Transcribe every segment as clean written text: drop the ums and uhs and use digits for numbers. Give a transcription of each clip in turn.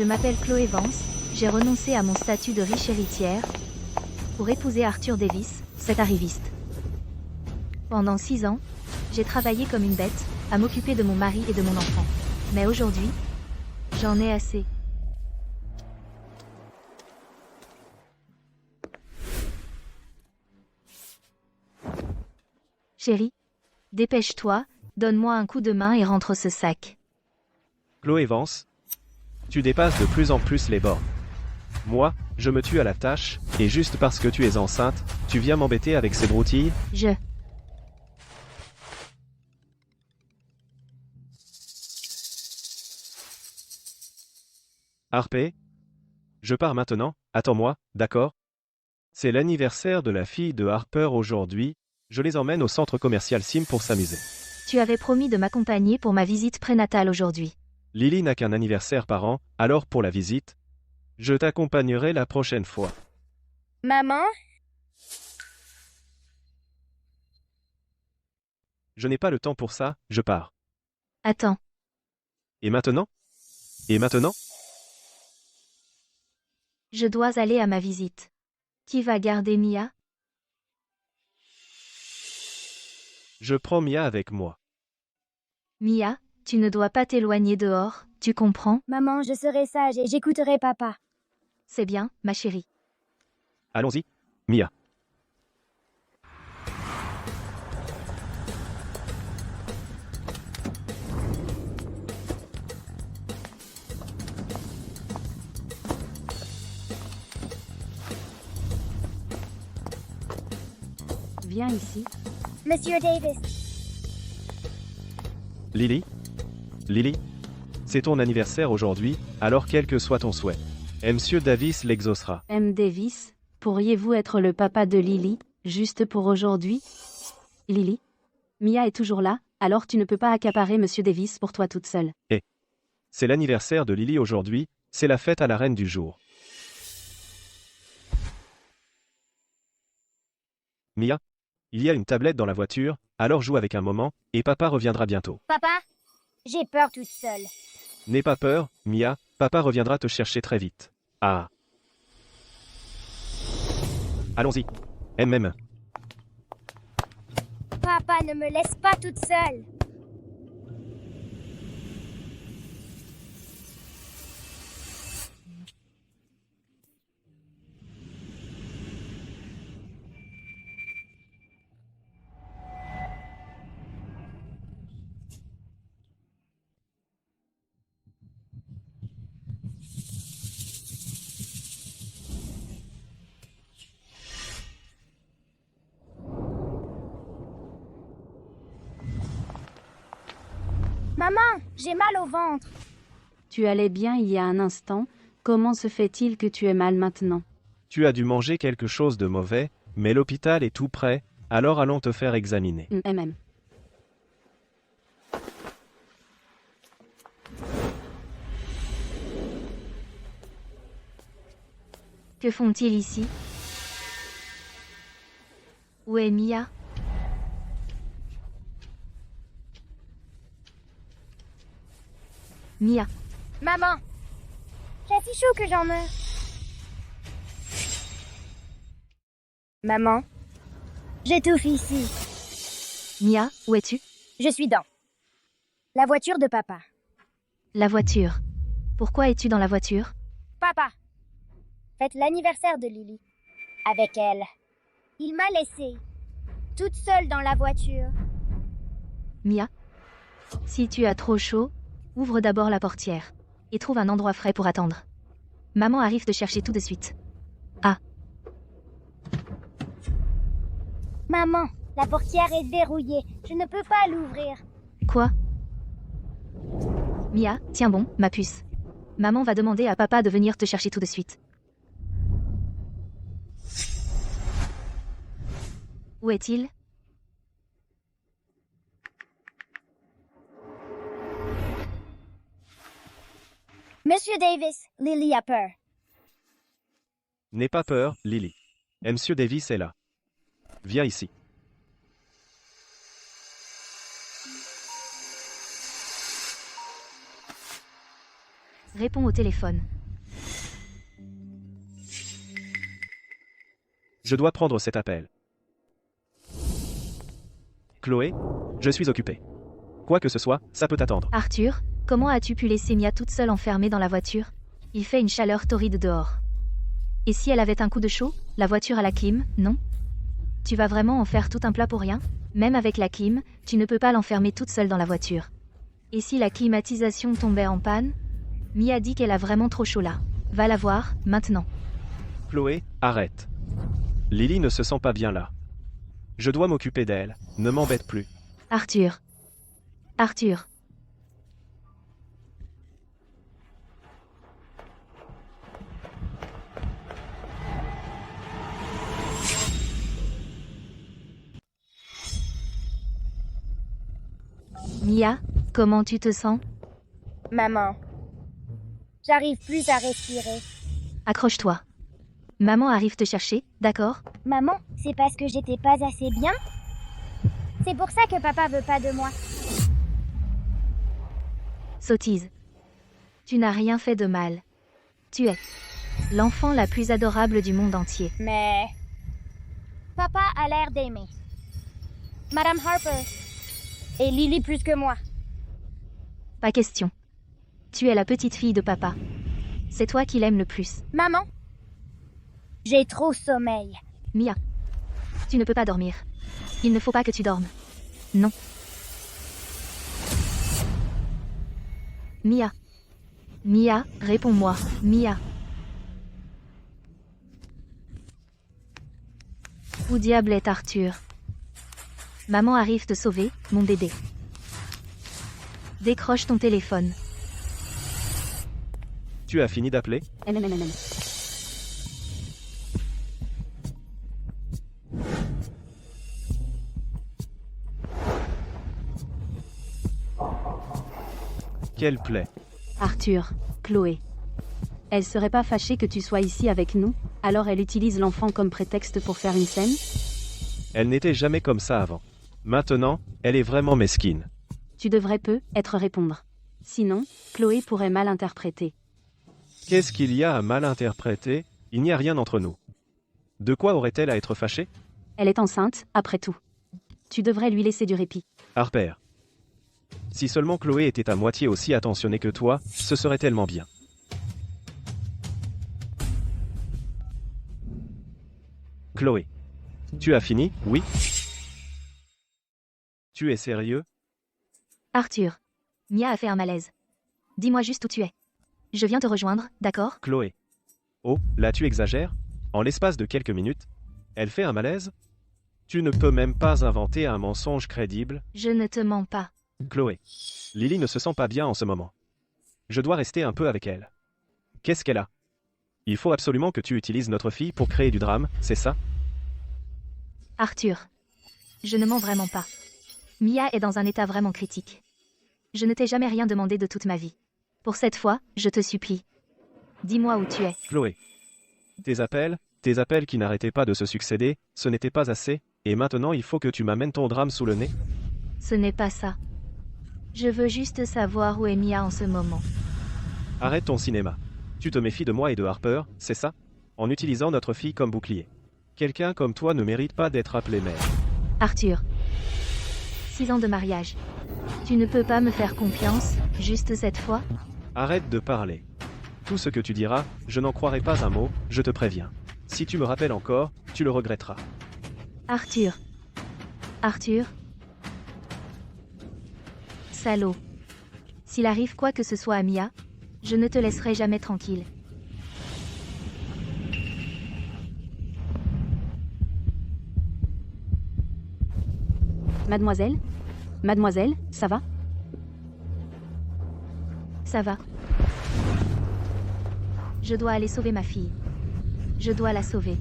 Je m'appelle Chloé Vance, j'ai renoncé à mon statut de riche héritière pour épouser Arthur Davis, cet arriviste. Pendant 6 ans, j'ai travaillé comme une bête, à m'occuper de mon mari et de mon enfant. Mais aujourd'hui, j'en ai assez. Chérie, dépêche-toi, donne-moi un coup de main et rentre ce sac. Chloé Vance, tu dépasses de plus en plus les bornes. Moi, je me tue à la tâche, et juste parce que tu es enceinte, tu viens m'embêter avec ces broutilles? Harpé? Je pars maintenant, attends-moi, d'accord? C'est l'anniversaire de la fille de Harper aujourd'hui, je les emmène au centre commercial Sim pour s'amuser. Tu avais promis de m'accompagner pour ma visite prénatale aujourd'hui. Lily n'a qu'un anniversaire par an, alors pour la visite, je t'accompagnerai la prochaine fois. Maman? Je n'ai pas le temps pour ça, je pars. Attends, Et maintenant? Et maintenant? je dois aller à ma visite. Qui va garder Mia? Je prends Mia avec moi. Mia, tu ne dois pas t'éloigner dehors, tu comprends? Maman, je serai sage et j'écouterai papa. C'est bien, ma chérie. Allons-y, Mia. Viens ici. Monsieur Davis, Lily? Lily? C'est ton anniversaire aujourd'hui, alors quel que soit ton souhait. Et Monsieur Davis l'exaucera. M. Davis, pourriez-vous être le papa de Lily, juste pour aujourd'hui? Lily? Mia est toujours là, alors tu ne peux pas accaparer Monsieur Davis pour toi toute seule. C'est l'anniversaire de Lily aujourd'hui, c'est la fête à la reine du jour. Mia? Il y a une tablette dans la voiture, alors joue avec un moment, et papa reviendra bientôt. papa, j'ai peur toute seule. N'aie pas peur, Mia, papa reviendra te chercher très vite. Ah. Allons-y. MM. Papa, ne me laisse pas toute seule. Maman, j'ai mal au ventre. Tu allais bien il y a un instant, comment se fait-il que tu aies mal maintenant? Tu as dû manger quelque chose de mauvais, mais l'hôpital est tout près, alors allons te faire examiner. MM. Que font-ils ici? Où est Mia? Mia, Maman, j'ai si chaud que j'en meurs. Maman, j'étouffe ici. Mia, où es-tu? Je suis dans la voiture de papa. La voiture. Pourquoi es-tu dans la voiture? Papa, fête l'anniversaire de Lily. Avec elle. Il m'a laissée, toute seule dans la voiture. Mia, si tu as trop chaud, ouvre d'abord la portière et trouve un endroit frais pour attendre. Maman arrive te chercher tout de suite. Maman, la portière est verrouillée. Je ne peux pas l'ouvrir. Quoi? Mia, tiens bon, ma puce. Maman va demander à papa de venir te chercher tout de suite. Où est-il? Monsieur Davis, Lily a peur. N'aie pas peur, Lily. Et Monsieur Davis est là. Viens ici. Réponds au téléphone. Je dois prendre cet appel. Chloé, je suis occupé. Quoi que ce soit, ça peut attendre. Arthur, comment as-tu pu laisser Mia toute seule enfermée dans la voiture? Il fait une chaleur torride dehors. Et si elle avait un coup de chaud? La voiture à la clim, non? Tu vas vraiment en faire tout un plat pour rien? Même avec la clim, tu ne peux pas l'enfermer toute seule dans la voiture. Et si la climatisation tombait en panne? Mia dit qu'elle a vraiment trop chaud là. Va la voir, maintenant. Chloé, arrête. Lily ne se sent pas bien là. Je dois m'occuper d'elle, ne m'embête plus. Arthur. Arthur. Mia, comment tu te sens? Maman. J'arrive plus à respirer. Accroche-toi. Maman arrive te chercher, d'accord? Maman, c'est parce que j'étais pas assez bien? C'est pour ça que papa veut pas de moi. Sottise. Tu n'as rien fait de mal. Tu es l'enfant la plus adorable du monde entier. Mais... Papa a l'air d'aimer. Madame Harper. Et Lily plus que moi. Pas question. Tu es la petite fille de papa. C'est toi qui l'aime le plus. Maman. J'ai trop sommeil. Mia. Tu ne peux pas dormir. Il ne faut pas que tu dormes. Non. Mia. Mia, réponds-moi. Mia. Où diable est Arthur? Maman arrive te sauver, mon bébé. Décroche ton téléphone. Tu as fini d'appeler? Quelle plaie. Arthur, Chloé. Elle serait pas fâchée que tu sois ici avec nous, alors elle utilise l'enfant comme prétexte pour faire une scène? Elle n'était jamais comme ça avant. Maintenant, elle est vraiment mesquine. Tu devrais peu être répondre. Sinon, Chloé pourrait mal interpréter. Qu'est-ce qu'il y a à mal interpréter? Il n'y a rien entre nous. De quoi aurait-elle à être fâchée? Elle est enceinte, après tout. Tu devrais lui laisser du répit. Harper. Si seulement Chloé était à moitié aussi attentionnée que toi, ce serait tellement bien. Chloé. Tu as fini, oui? Tu es sérieux? Arthur. Mia a fait un malaise. Dis-moi juste où tu es. Je viens te rejoindre, d'accord? Chloé. Oh, là tu exagères? En l'espace de quelques minutes, elle fait un malaise? Tu ne peux même pas inventer un mensonge crédible. Je ne te mens pas. Chloé. Lily ne se sent pas bien en ce moment. Je dois rester un peu avec elle. Qu'est-ce qu'elle a? Il faut absolument que tu utilises notre fille pour créer du drame, c'est ça? Arthur. Je ne mens vraiment pas. Mia est dans un état vraiment critique. Je ne t'ai jamais rien demandé de toute ma vie. Pour cette fois, je te supplie. Dis-moi où tu es. Chloé. Tes appels qui n'arrêtaient pas de se succéder, ce n'était pas assez, et maintenant il faut que tu m'amènes ton drame sous le nez? Ce n'est pas ça. Je veux juste savoir où est Mia en ce moment. Arrête ton cinéma. Tu te méfies de moi et de Harper, c'est ça? En utilisant notre fille comme bouclier. Quelqu'un comme toi ne mérite pas d'être appelé mère. Arthur. 6 ans de mariage. Tu ne peux pas me faire confiance, juste cette fois? Arrête de parler. Tout ce que tu diras, je n'en croirai pas un mot, je te préviens. Si tu me rappelles encore, tu le regretteras. Arthur. Arthur. Salaud. S'il arrive quoi que ce soit à Mia, je ne te laisserai jamais tranquille. Mademoiselle? Mademoiselle, ça va? Ça va. Je dois aller sauver ma fille. Je dois la sauver.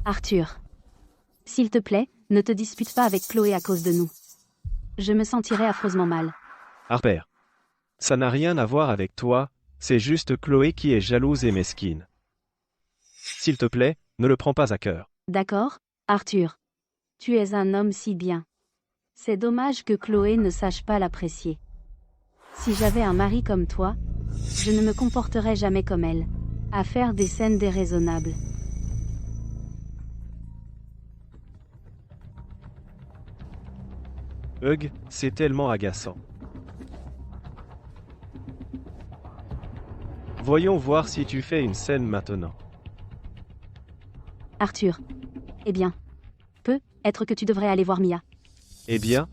Arthur. S'il te plaît, ne te dispute pas avec Chloé à cause de nous. Je me sentirais affreusement mal. Harper. Ça n'a rien à voir avec toi, c'est juste Chloé qui est jalouse et mesquine. S'il te plaît, ne le prends pas à cœur. D'accord, Arthur. Tu es un homme si bien. C'est dommage que Chloé ne sache pas l'apprécier. Si j'avais un mari comme toi, je ne me comporterais jamais comme elle, à faire des scènes déraisonnables. Hugh, c'est tellement agaçant. Voyons voir si tu fais une scène maintenant. Arthur. Eh bien. Peut-être que tu devrais aller voir Mia. Eh bien,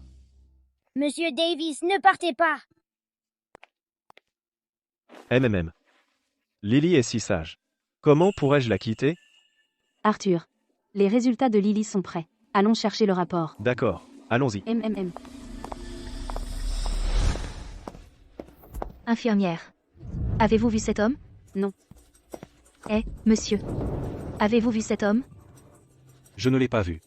Monsieur Davis, ne partez pas. MMM. Lily est si sage. Comment pourrais-je la quitter? Arthur. Les résultats de Lily sont prêts. Allons chercher le rapport. D'accord, allons-y. MMM. Infirmière. Avez-vous vu cet homme? Non. Eh, monsieur. Avez-vous vu cet homme? Je ne l'ai pas vu.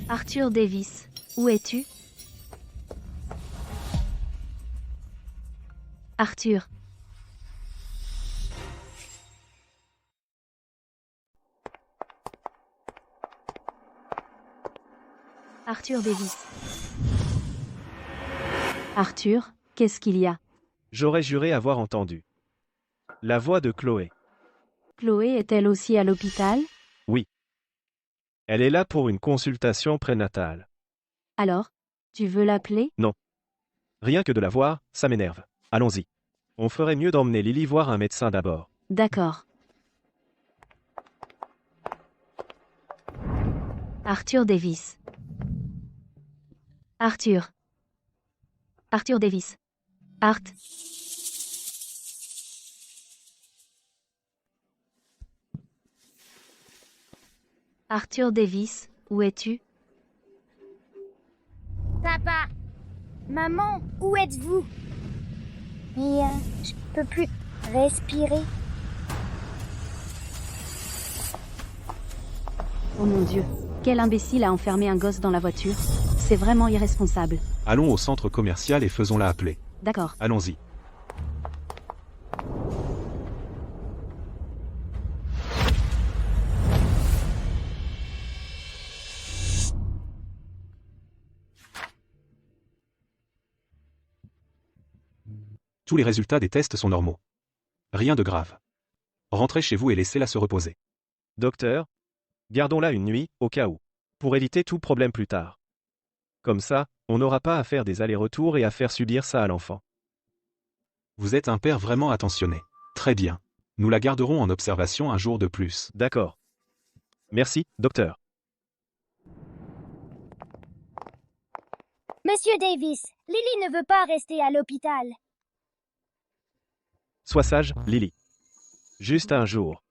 Arthur Davis. Où es-tu? Arthur. Arthur Davis. Arthur, qu'est-ce qu'il y a? J'aurais juré avoir entendu la voix de Chloé. Chloé est-elle aussi à l'hôpital? Elle est là pour une consultation prénatale. Alors, tu veux l'appeler? Rien que de la voir, ça m'énerve. Allons-y. On ferait mieux d'emmener Lily voir un médecin d'abord. D'accord. Arthur Davis. Arthur. Arthur Davis. Art. Arthur Davis, où es-tu? Papa. Maman, où êtes-vous? Mia, je peux plus respirer. Oh mon Dieu. Quel imbécile a enfermé un gosse dans la voiture? C'est vraiment irresponsable. Allons au centre commercial et faisons-la appeler. D'accord. Allons-y. Tous les résultats des tests sont normaux. Rien de grave. Rentrez chez vous et laissez-la se reposer. Docteur, gardons-la une nuit, au cas où, pour éviter tout problème plus tard. Comme ça, on n'aura pas à faire des allers-retours et à faire subir ça à l'enfant. Vous êtes un père vraiment attentionné. Très bien. Nous la garderons en observation un jour de plus. D'accord. Merci, docteur. Monsieur Davis, Lily ne veut pas rester à l'hôpital. Sois sage, Lily. Juste un jour.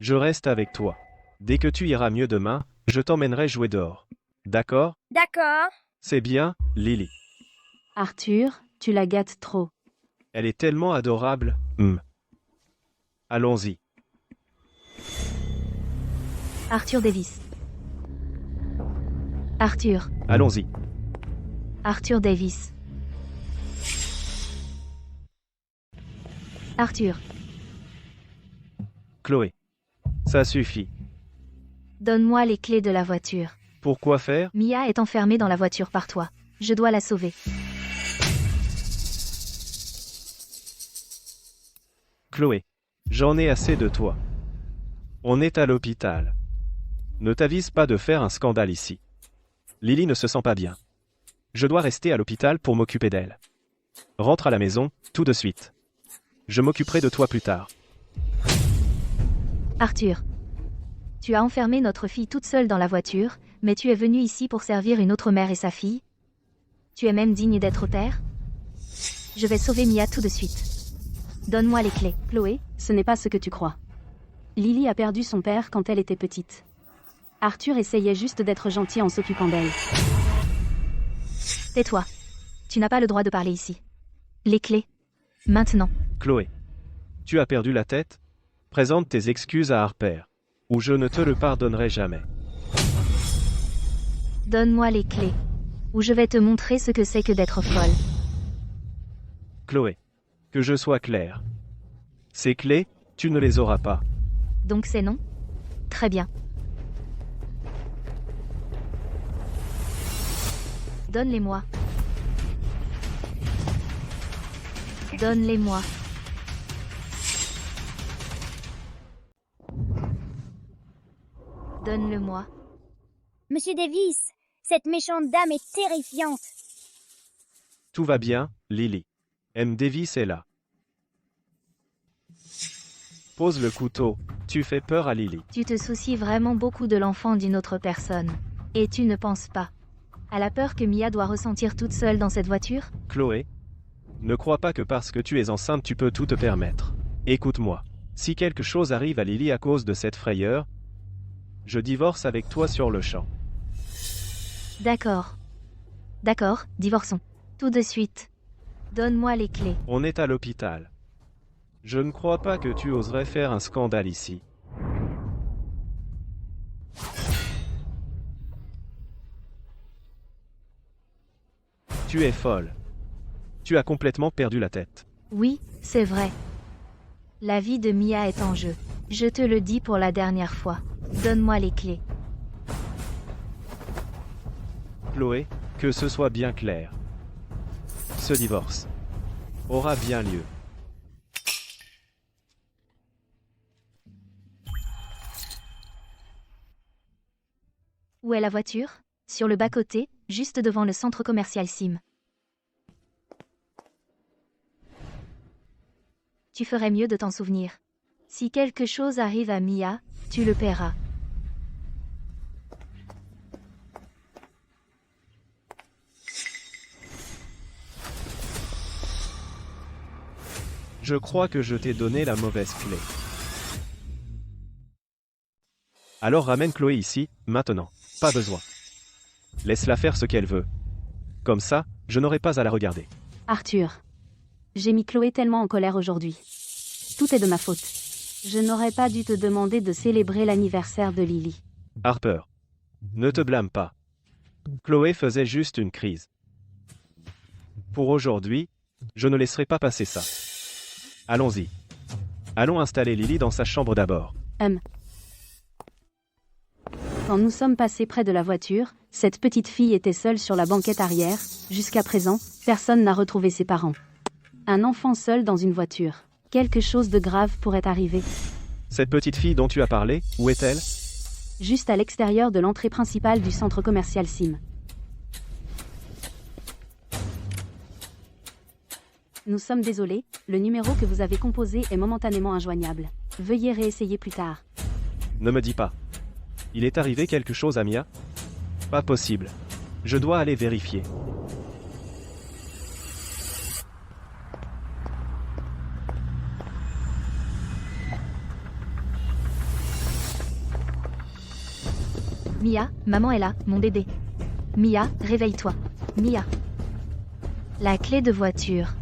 Je reste avec toi. Dès que tu iras mieux demain, je t'emmènerai jouer dehors. D'accord? D'accord. C'est bien, Lily. Arthur, tu la gâtes trop. Elle est tellement adorable. Allons-y. Arthur Davis. Arthur. Allons-y. Arthur Davis. Arthur. Chloé. Ça suffit. Donne-moi les clés de la voiture. Pourquoi faire? Mia est enfermée dans la voiture par toi. Je dois la sauver. Chloé. J'en ai assez de toi. On est à l'hôpital. Ne t'avise pas de faire un scandale ici. Lily ne se sent pas bien. Je dois rester à l'hôpital pour m'occuper d'elle. Rentre à la maison, tout de suite. Je m'occuperai de toi plus tard. Arthur. Tu as enfermé notre fille toute seule dans la voiture, mais tu es venu ici pour servir une autre mère et sa fille? Tu es même digne d'être père? Je vais sauver Mia tout de suite. Donne-moi les clés. Chloé, ce n'est pas ce que tu crois. Lily a perdu son père quand elle était petite. Arthur essayait juste d'être gentil en s'occupant d'elle. Tais-toi. Tu n'as pas le droit de parler ici. Les clés. Maintenant. Chloé. Tu as perdu la tête? Présente tes excuses à Harper. Ou je ne te le pardonnerai jamais. Donne-moi les clés. Ou je vais te montrer ce que c'est que d'être folle. Chloé. Que je sois clair. Ces clés, tu ne les auras pas. Donc c'est non? Très bien. Donne-les-moi. Donne-les-moi. Donne-le-moi. Monsieur Davis, cette méchante dame est terrifiante. Tout va bien, Lily. M. Davis est là. Pose le couteau. Tu fais peur à Lily. Tu te soucies vraiment beaucoup de l'enfant d'une autre personne. Et tu ne penses pas à la peur que Mia doit ressentir toute seule dans cette voiture? Chloé, ne crois pas que parce que tu es enceinte tu peux tout te permettre. Écoute-moi. Si quelque chose arrive à Lily à cause de cette frayeur, je divorce avec toi sur le champ. D'accord. D'accord, divorçons. Tout de suite. Donne-moi les clés. On est à l'hôpital. Je ne crois pas que tu oserais faire un scandale ici. Tu es folle. Tu as complètement perdu la tête. Oui, c'est vrai. La vie de Mia est en jeu. Je te le dis pour la dernière fois. Donne-moi les clés. Chloé, que ce soit bien clair. Ce divorce aura bien lieu. Où est la voiture? Sur le bas-côté, juste devant le centre commercial Sim. Tu ferais mieux de t'en souvenir. Si quelque chose arrive à Mia, tu le paieras. Je crois que je t'ai donné la mauvaise clé. Alors ramène Chloé ici, maintenant. Pas besoin. Laisse-la faire ce qu'elle veut. Comme ça, je n'aurai pas à la regarder. Arthur. J'ai mis Chloé tellement en colère aujourd'hui. Tout est de ma faute. Je n'aurais pas dû te demander de célébrer l'anniversaire de Lily. Harper. Ne te blâme pas. Chloé faisait juste une crise. Pour aujourd'hui, je ne laisserai pas passer ça. Allons-y. Allons installer Lily dans sa chambre d'abord. Quand nous sommes passés près de la voiture, cette petite fille était seule sur la banquette arrière. Jusqu'à présent, personne n'a retrouvé ses parents. Un enfant seul dans une voiture. Quelque chose de grave pourrait arriver. Cette petite fille dont tu as parlé, où est-elle? Juste à l'extérieur de l'entrée principale du centre commercial Sim. Nous sommes désolés, le numéro que vous avez composé est momentanément injoignable. Veuillez réessayer plus tard. Ne me dis pas. Il est arrivé quelque chose à Mia? Pas possible. Je dois aller vérifier. Mia, maman est là, mon bébé. Mia, réveille-toi. Mia. La clé de voiture.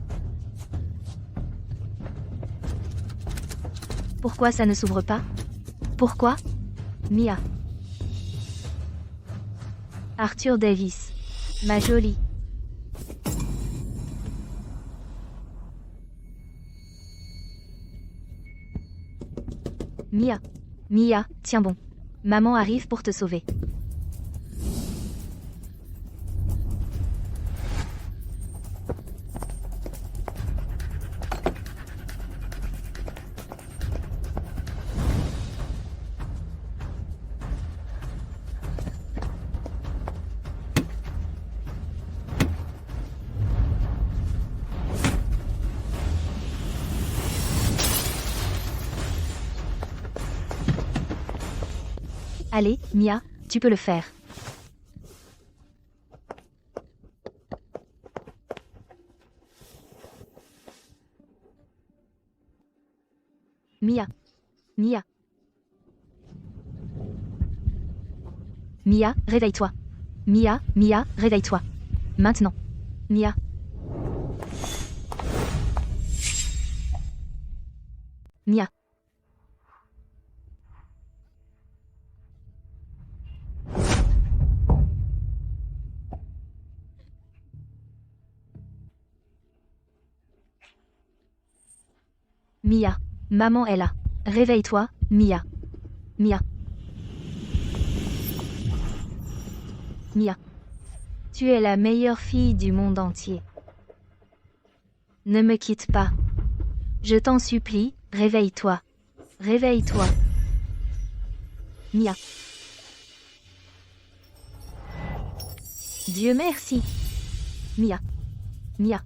Pourquoi ça ne s'ouvre pas? Pourquoi? Mia. Arthur Davis. Ma jolie. Mia. Mia, tiens bon. Maman arrive pour te sauver. Allez, Mia, tu peux le faire. Mia. Mia. Mia, réveille-toi. Mia, Mia, réveille-toi. Maintenant. Mia. Mia. Mia. Maman est là. Réveille-toi, Mia. Mia. Mia. Tu es la meilleure fille du monde entier. Ne me quitte pas. Je t'en supplie, réveille-toi. Réveille-toi. Mia. Dieu merci. Mia. Mia.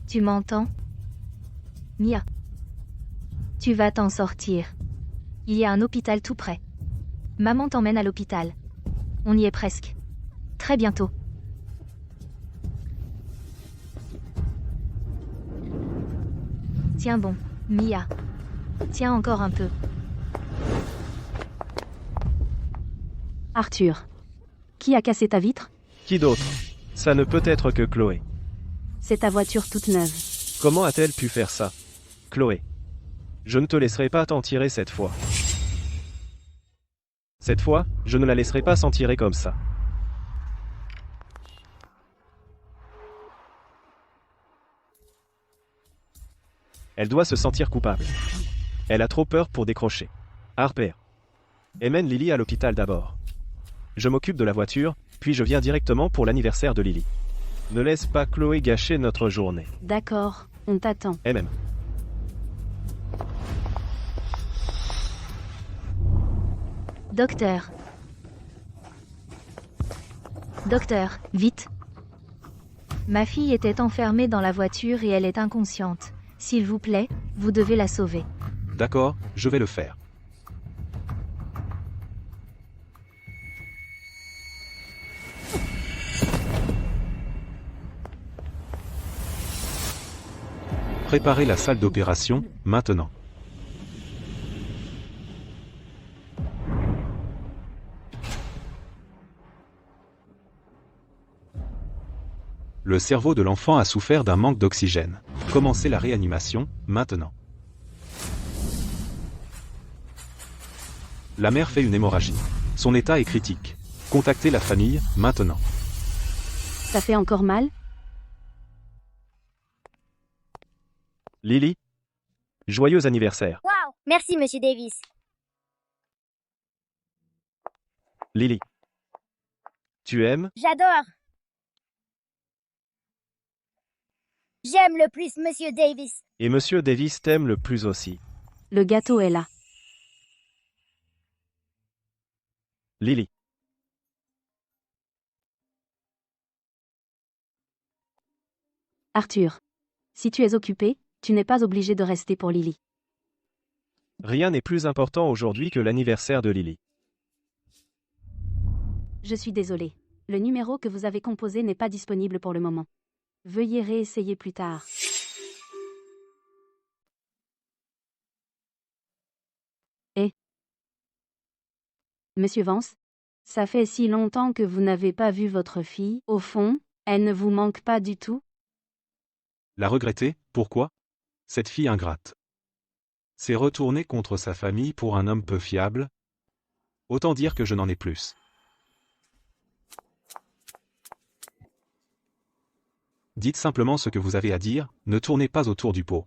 Tu m'entends? Mia. Tu vas t'en sortir. Il y a un hôpital tout près. Maman t'emmène à l'hôpital. On y est presque. Très bientôt. Tiens bon, Mia. Tiens encore un peu. Arthur. Qui a cassé ta vitre? Qui d'autre? Ça ne peut être que Chloé. C'est ta voiture toute neuve. Comment a-t-elle pu faire ça? Chloé. Je ne te laisserai pas t'en tirer cette fois. Cette fois, je ne la laisserai pas s'en tirer comme ça. Elle doit se sentir coupable. Elle a trop peur pour décrocher. Harper. Emmène Lily à l'hôpital d'abord. Je m'occupe de la voiture, puis je viens directement pour l'anniversaire de Lily. Ne laisse pas Chloé gâcher notre journée. D'accord, on t'attend. MM. Docteur. Docteur, vite. Ma fille était enfermée dans la voiture et elle est inconsciente. S'il vous plaît, vous devez la sauver. D'accord, je vais le faire. Préparez la salle d'opération, maintenant. Le cerveau de l'enfant a souffert d'un manque d'oxygène. Commencez la réanimation, maintenant. La mère fait une hémorragie. Son état est critique. Contactez la famille, maintenant. Ça fait encore mal? Lily. Joyeux anniversaire. Waouh! Merci, Monsieur Davis. Lily. Tu aimes? J'adore. J'aime le plus Monsieur Davis. Et Monsieur Davis t'aime le plus aussi. Le gâteau est là. Lily. Arthur. Si tu es occupé, tu n'es pas obligé de rester pour Lily. Rien n'est plus important aujourd'hui que l'anniversaire de Lily. Je suis désolé. Le numéro que vous avez composé n'est pas disponible pour le moment. Veuillez réessayer plus tard. Et Monsieur Vance, ça fait si longtemps que vous n'avez pas vu votre fille. Au fond, elle ne vous manque pas du tout? La regretter, pourquoi? Cette fille ingrate. C'est retourner contre sa famille pour un homme peu fiable? Autant dire que je n'en ai plus. Dites simplement ce que vous avez à dire, ne tournez pas autour du pot.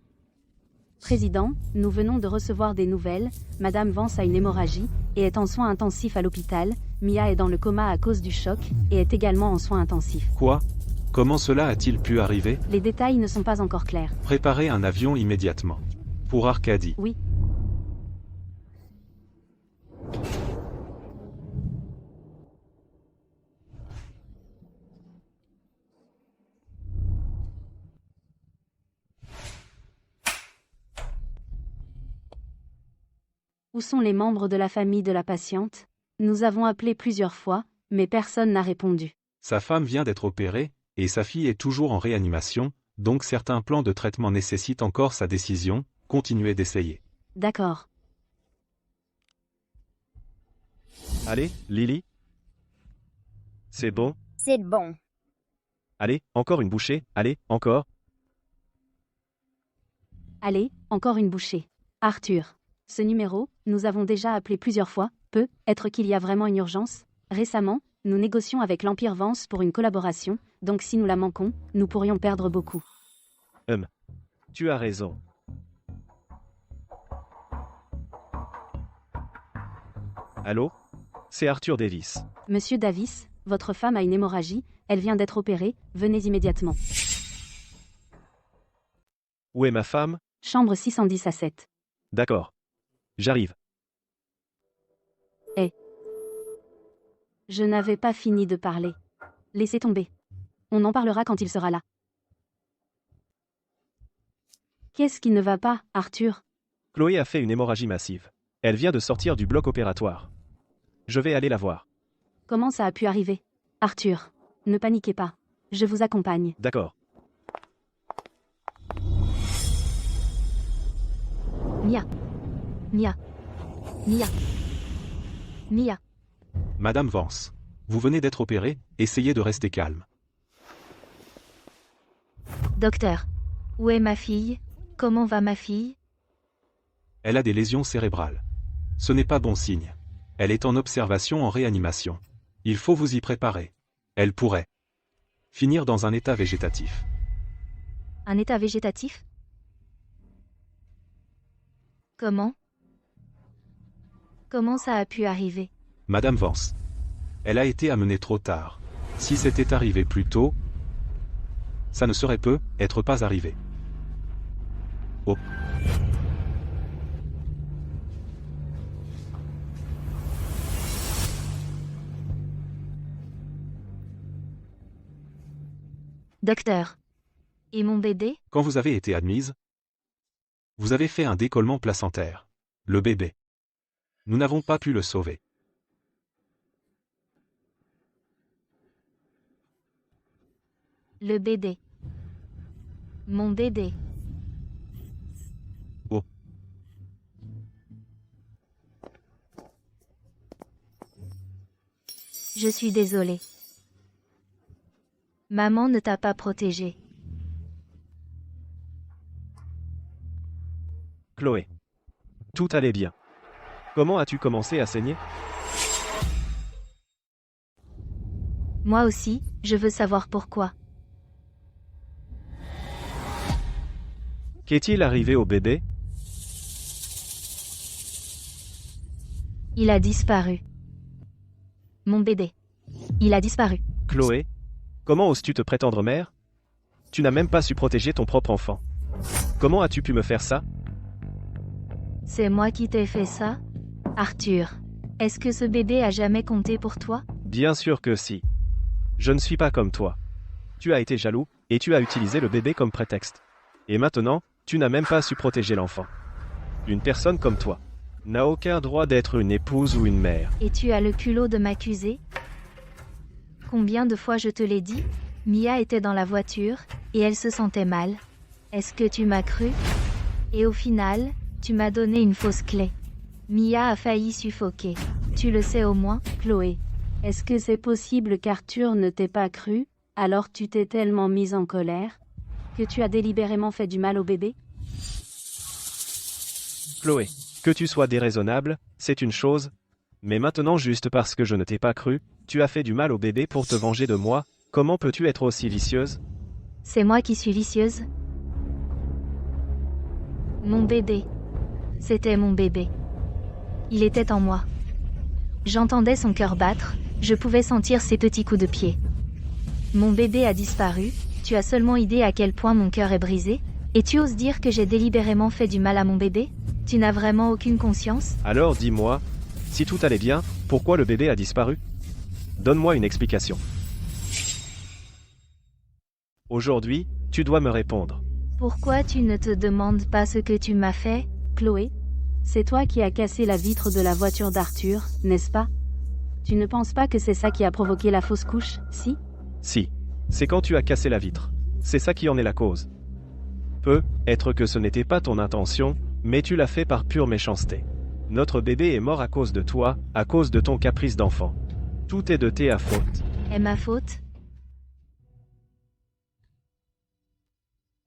Président, nous venons de recevoir des nouvelles. Madame Vance a une hémorragie et est en soins intensifs à l'hôpital. Mia est dans le coma à cause du choc et est également en soins intensifs. Quoi? Comment cela a-t-il pu arriver? Les détails ne sont pas encore clairs. Préparez un avion immédiatement. Pour Arcadie. Oui. Où sont les membres de la famille de la patiente? Nous avons appelé plusieurs fois, mais personne n'a répondu. Sa femme vient d'être opérée, et sa fille est toujours en réanimation, donc certains plans de traitement nécessitent encore sa décision. Continuez d'essayer. D'accord. Allez, Lily. C'est bon. C'est bon. Allez, encore une bouchée. Allez, encore. Allez, encore une bouchée. Arthur. Ce numéro, nous avons déjà appelé plusieurs fois. Peut-être qu'il y a vraiment une urgence. Récemment, nous négocions avec l'Empire Vance pour une collaboration, donc si nous la manquons, nous pourrions perdre beaucoup. Tu as raison. Allô? C'est Arthur Davis. Monsieur Davis, votre femme a une hémorragie, Elle vient d'être opérée, venez immédiatement. Où est ma femme? Chambre 610 à 7. D'accord. J'arrive. Je n'avais pas fini de parler. Laissez tomber. On en parlera quand il sera là. Qu'est-ce qui ne va pas, Arthur? Chloé a fait une hémorragie massive. Elle vient de sortir du bloc opératoire. Je vais aller la voir. Comment ça a pu arriver? Arthur, ne paniquez pas. Je vous accompagne. D'accord. Mia. Mia. Mia. Mia. Madame Vance. Vous venez d'être opérée, essayez de rester calme. Docteur. Où est ma fille? Comment va ma fille? Elle a des lésions cérébrales. Ce n'est pas bon signe. Elle est en observation en réanimation. Il faut vous y préparer. Elle pourrait finir dans un état végétatif. Un état végétatif? Comment? Comment ça a pu arriver? Madame Vance. Elle a été amenée trop tard. Si c'était arrivé plus tôt, ça ne serait peut-être pas arrivé. Oh. Docteur. Et mon bébé? Quand vous avez été admise, vous avez fait un décollement placentaire. Le bébé. Nous n'avons pas pu le sauver. Le bébé. Mon bébé. Oh. Je suis désolée. Maman ne t'a pas protégé. Chloé. Tout allait bien. Comment as-tu commencé à saigner? Moi aussi, je veux savoir pourquoi. Qu'est-il arrivé au bébé? Il a disparu. Mon bébé. Il a disparu. Chloé, comment oses-tu te prétendre mère? Tu n'as même pas su protéger ton propre enfant. Comment as-tu pu me faire ça? C'est moi qui t'ai fait ça? Arthur, est-ce que ce bébé a jamais compté pour toi? Bien sûr que si. Je ne suis pas comme toi. Tu as été jaloux, et tu as utilisé le bébé comme prétexte. Et maintenant, tu n'as même pas su protéger l'enfant. Une personne comme toi n'a aucun droit d'être une épouse ou une mère. Et tu as le culot de m'accuser? Combien de fois je te l'ai dit? Mia était dans la voiture, et elle se sentait mal. Est-ce que tu m'as cru? Et au final, tu m'as donné une fausse clé. Mia a failli suffoquer. Tu le sais au moins? Chloé. Est-ce que c'est possible qu'Arthur ne t'ait pas cru, alors tu t'es tellement mise en colère, que tu as délibérément fait du mal au bébé? Chloé, que tu sois déraisonnable, c'est une chose. Mais maintenant, juste parce que je ne t'ai pas cru, tu as fait du mal au bébé pour te venger de moi. Comment peux-tu être aussi vicieuse? C'est moi qui suis vicieuse? Mon bébé. C'était mon bébé. Il était en moi. J'entendais son cœur battre, je pouvais sentir ses petits coups de pied. Mon bébé a disparu, tu as seulement idée à quel point mon cœur est brisé, et tu oses dire que j'ai délibérément fait du mal à mon bébé? Tu n'as vraiment aucune conscience? Alors dis-moi, si tout allait bien, pourquoi le bébé a disparu? Donne-moi une explication. Aujourd'hui, tu dois me répondre. Pourquoi tu ne te demandes pas ce que tu m'as fait? Chloé, c'est toi qui as cassé la vitre de la voiture d'Arthur, n'est-ce pas? Tu ne penses pas que c'est ça qui a provoqué la fausse couche, si? Si. C'est quand tu as cassé la vitre. C'est ça qui en est la cause. Peut-être que ce n'était pas ton intention, mais tu l'as fait par pure méchanceté. Notre bébé est mort à cause de toi, à cause de ton caprice d'enfant. Tout est de ta faute. Est ma faute?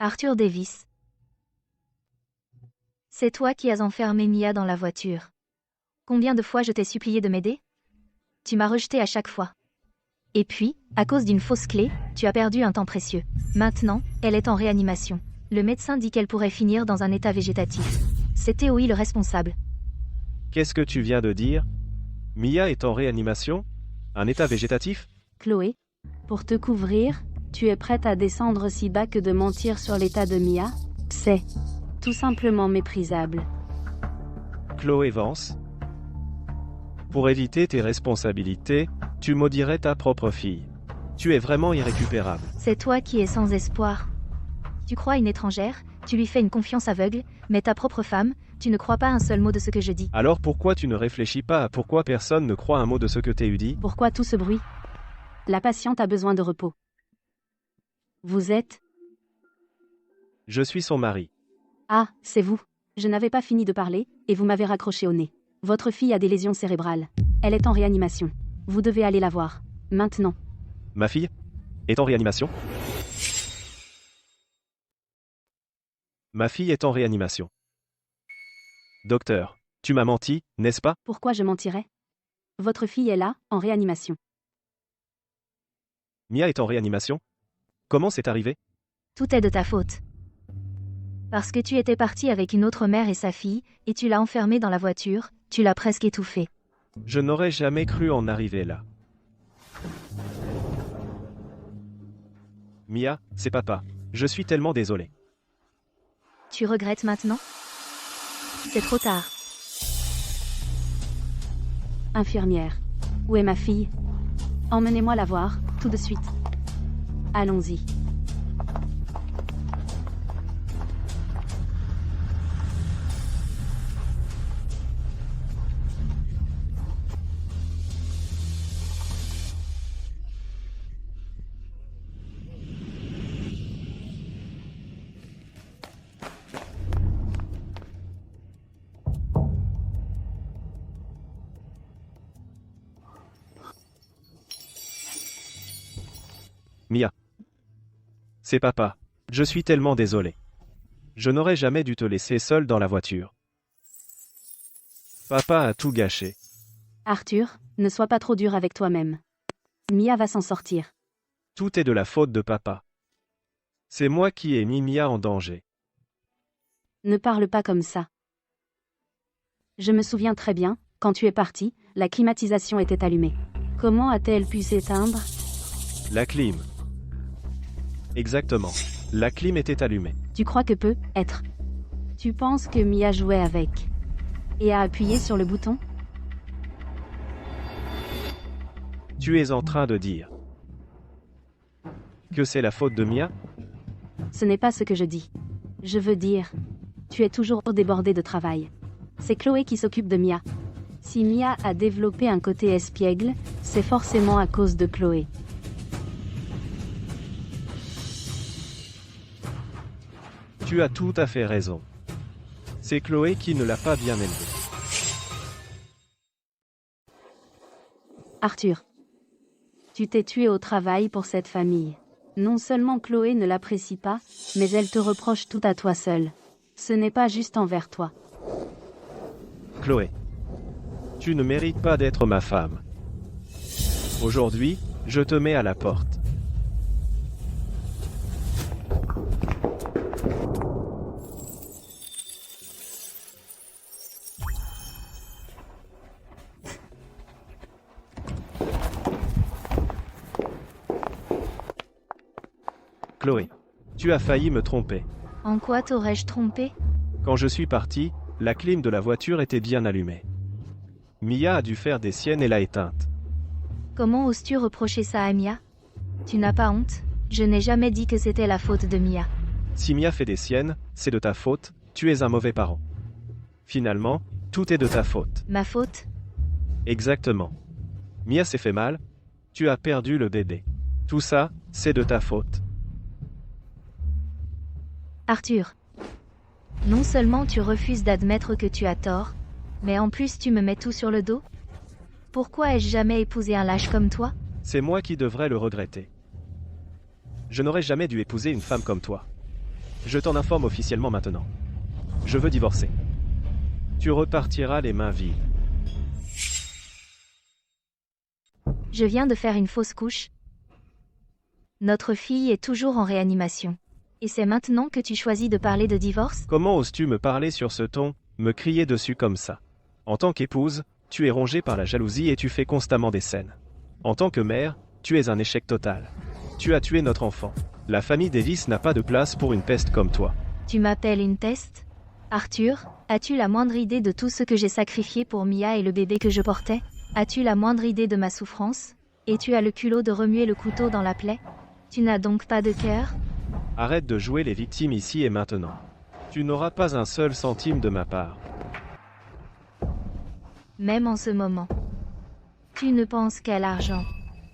Arthur Davis. C'est toi qui as enfermé Mia dans la voiture. Combien de fois je t'ai supplié de m'aider? Tu m'as rejeté à chaque fois. Et puis, à cause d'une fausse clé, tu as perdu un temps précieux. Maintenant, elle est en réanimation. Le médecin dit qu'elle pourrait finir dans un état végétatif. C'est Théoï le responsable. Qu'est-ce que tu viens de dire? Mia est en réanimation? Un état végétatif? Chloé, Pour te couvrir, tu es prête à descendre si bas que de mentir sur l'état de Mia? C'est tout simplement méprisable. Chloé Vance. Pour éviter tes responsabilités, tu maudirais ta propre fille. Tu es vraiment irrécupérable. C'est toi qui es sans espoir. Tu crois une étrangère, tu lui fais une confiance aveugle, mais ta propre femme, tu ne crois pas un seul mot de ce que je dis. Alors pourquoi tu ne réfléchis pas à pourquoi personne ne croit un mot de ce que t'es dit? Pourquoi tout ce bruit? La patiente a besoin de repos. Vous êtes... Je suis son mari. Ah, c'est vous. Je n'avais pas fini de parler, et vous m'avez raccroché au nez. Votre fille a des lésions cérébrales. Elle est en réanimation. Vous devez aller la voir. Maintenant. Ma fille est en réanimation? Ma fille est en réanimation. Docteur, tu m'as menti, n'est-ce pas? Pourquoi je mentirais? Votre fille est là, en réanimation. Mia est en réanimation? Comment c'est arrivé? Tout est de ta faute. Parce que tu étais parti avec une autre mère et sa fille, et tu l'as enfermée dans la voiture, tu l'as presque étouffée. Je n'aurais jamais cru en arriver là. Mia, c'est papa. Je suis tellement désolé. Tu regrettes maintenant? C'est trop tard. Infirmière. Où est ma fille? Emmenez-moi la voir, tout de suite. Allons-y. Mia. C'est papa. Je suis tellement désolé. Je n'aurais jamais dû te laisser seule dans la voiture. Papa a tout gâché. Arthur, ne sois pas trop dur avec toi-même. Mia va s'en sortir. Tout est de la faute de papa. C'est moi qui ai mis Mia en danger. Ne parle pas comme ça. Je me souviens très bien, quand tu es parti, la climatisation était allumée. Comment a-t-elle pu s'éteindre? La clim. Exactement. La clim était allumée. Tu crois que peut être? Tu penses que Mia jouait avec et a appuyé sur le bouton? Tu es en train de dire que c'est la faute de Mia? Ce n'est pas ce que je dis. Je veux dire, tu es toujours débordé de travail. C'est Chloé qui s'occupe de Mia. Si Mia a développé un côté espiègle, c'est forcément à cause de Chloé. Tu as tout à fait raison. C'est Chloé qui ne l'a pas bien élevée. Arthur, tu t'es tué au travail pour cette famille. Non seulement Chloé ne l'apprécie pas, mais elle te reproche tout à toi seul. Ce n'est pas juste envers toi. Chloé, tu ne mérites pas d'être ma femme. Aujourd'hui, je te mets à la porte. Chloé, tu as failli me tromper. En quoi t'aurais-je trompé? Quand je suis parti, la clim de la voiture était bien allumée. Mia a dû faire des siennes et l'a éteinte. Comment oses-tu reprocher ça à Mia? Tu n'as pas honte? Je n'ai jamais dit que c'était la faute de Mia. Si Mia fait des siennes, c'est de ta faute, tu es un mauvais parent. Finalement, tout est de ta faute. Ma faute? Exactement. Mia s'est fait mal, tu as perdu le bébé. Tout ça, c'est de ta faute. Arthur. Non seulement tu refuses d'admettre que tu as tort, mais en plus tu me mets tout sur le dos? Pourquoi ai-je jamais épousé un lâche comme toi? C'est moi qui devrais le regretter. Je n'aurais jamais dû épouser une femme comme toi. Je t'en informe officiellement maintenant. Je veux divorcer. Tu repartiras les mains vides. Je viens de faire une fausse couche. Notre fille est toujours en réanimation. Et c'est maintenant que tu choisis de parler de divorce? Comment oses-tu me parler sur ce ton, me crier dessus comme ça? En tant qu'épouse, tu es rongée par la jalousie et tu fais constamment des scènes. En tant que mère, Tu es un échec total. Tu as tué notre enfant. La famille Davis n'a pas de place pour une peste comme toi. Tu m'appelles une peste? Arthur, as-tu la moindre idée de tout ce que j'ai sacrifié pour Mia et le bébé que je portais? As-tu la moindre idée de ma souffrance? Et tu as le culot de remuer le couteau dans la plaie? Tu n'as donc pas de cœur? Arrête de jouer les victimes ici et maintenant. Tu n'auras pas un seul centime de ma part. Même en ce moment. Tu ne penses qu'à l'argent.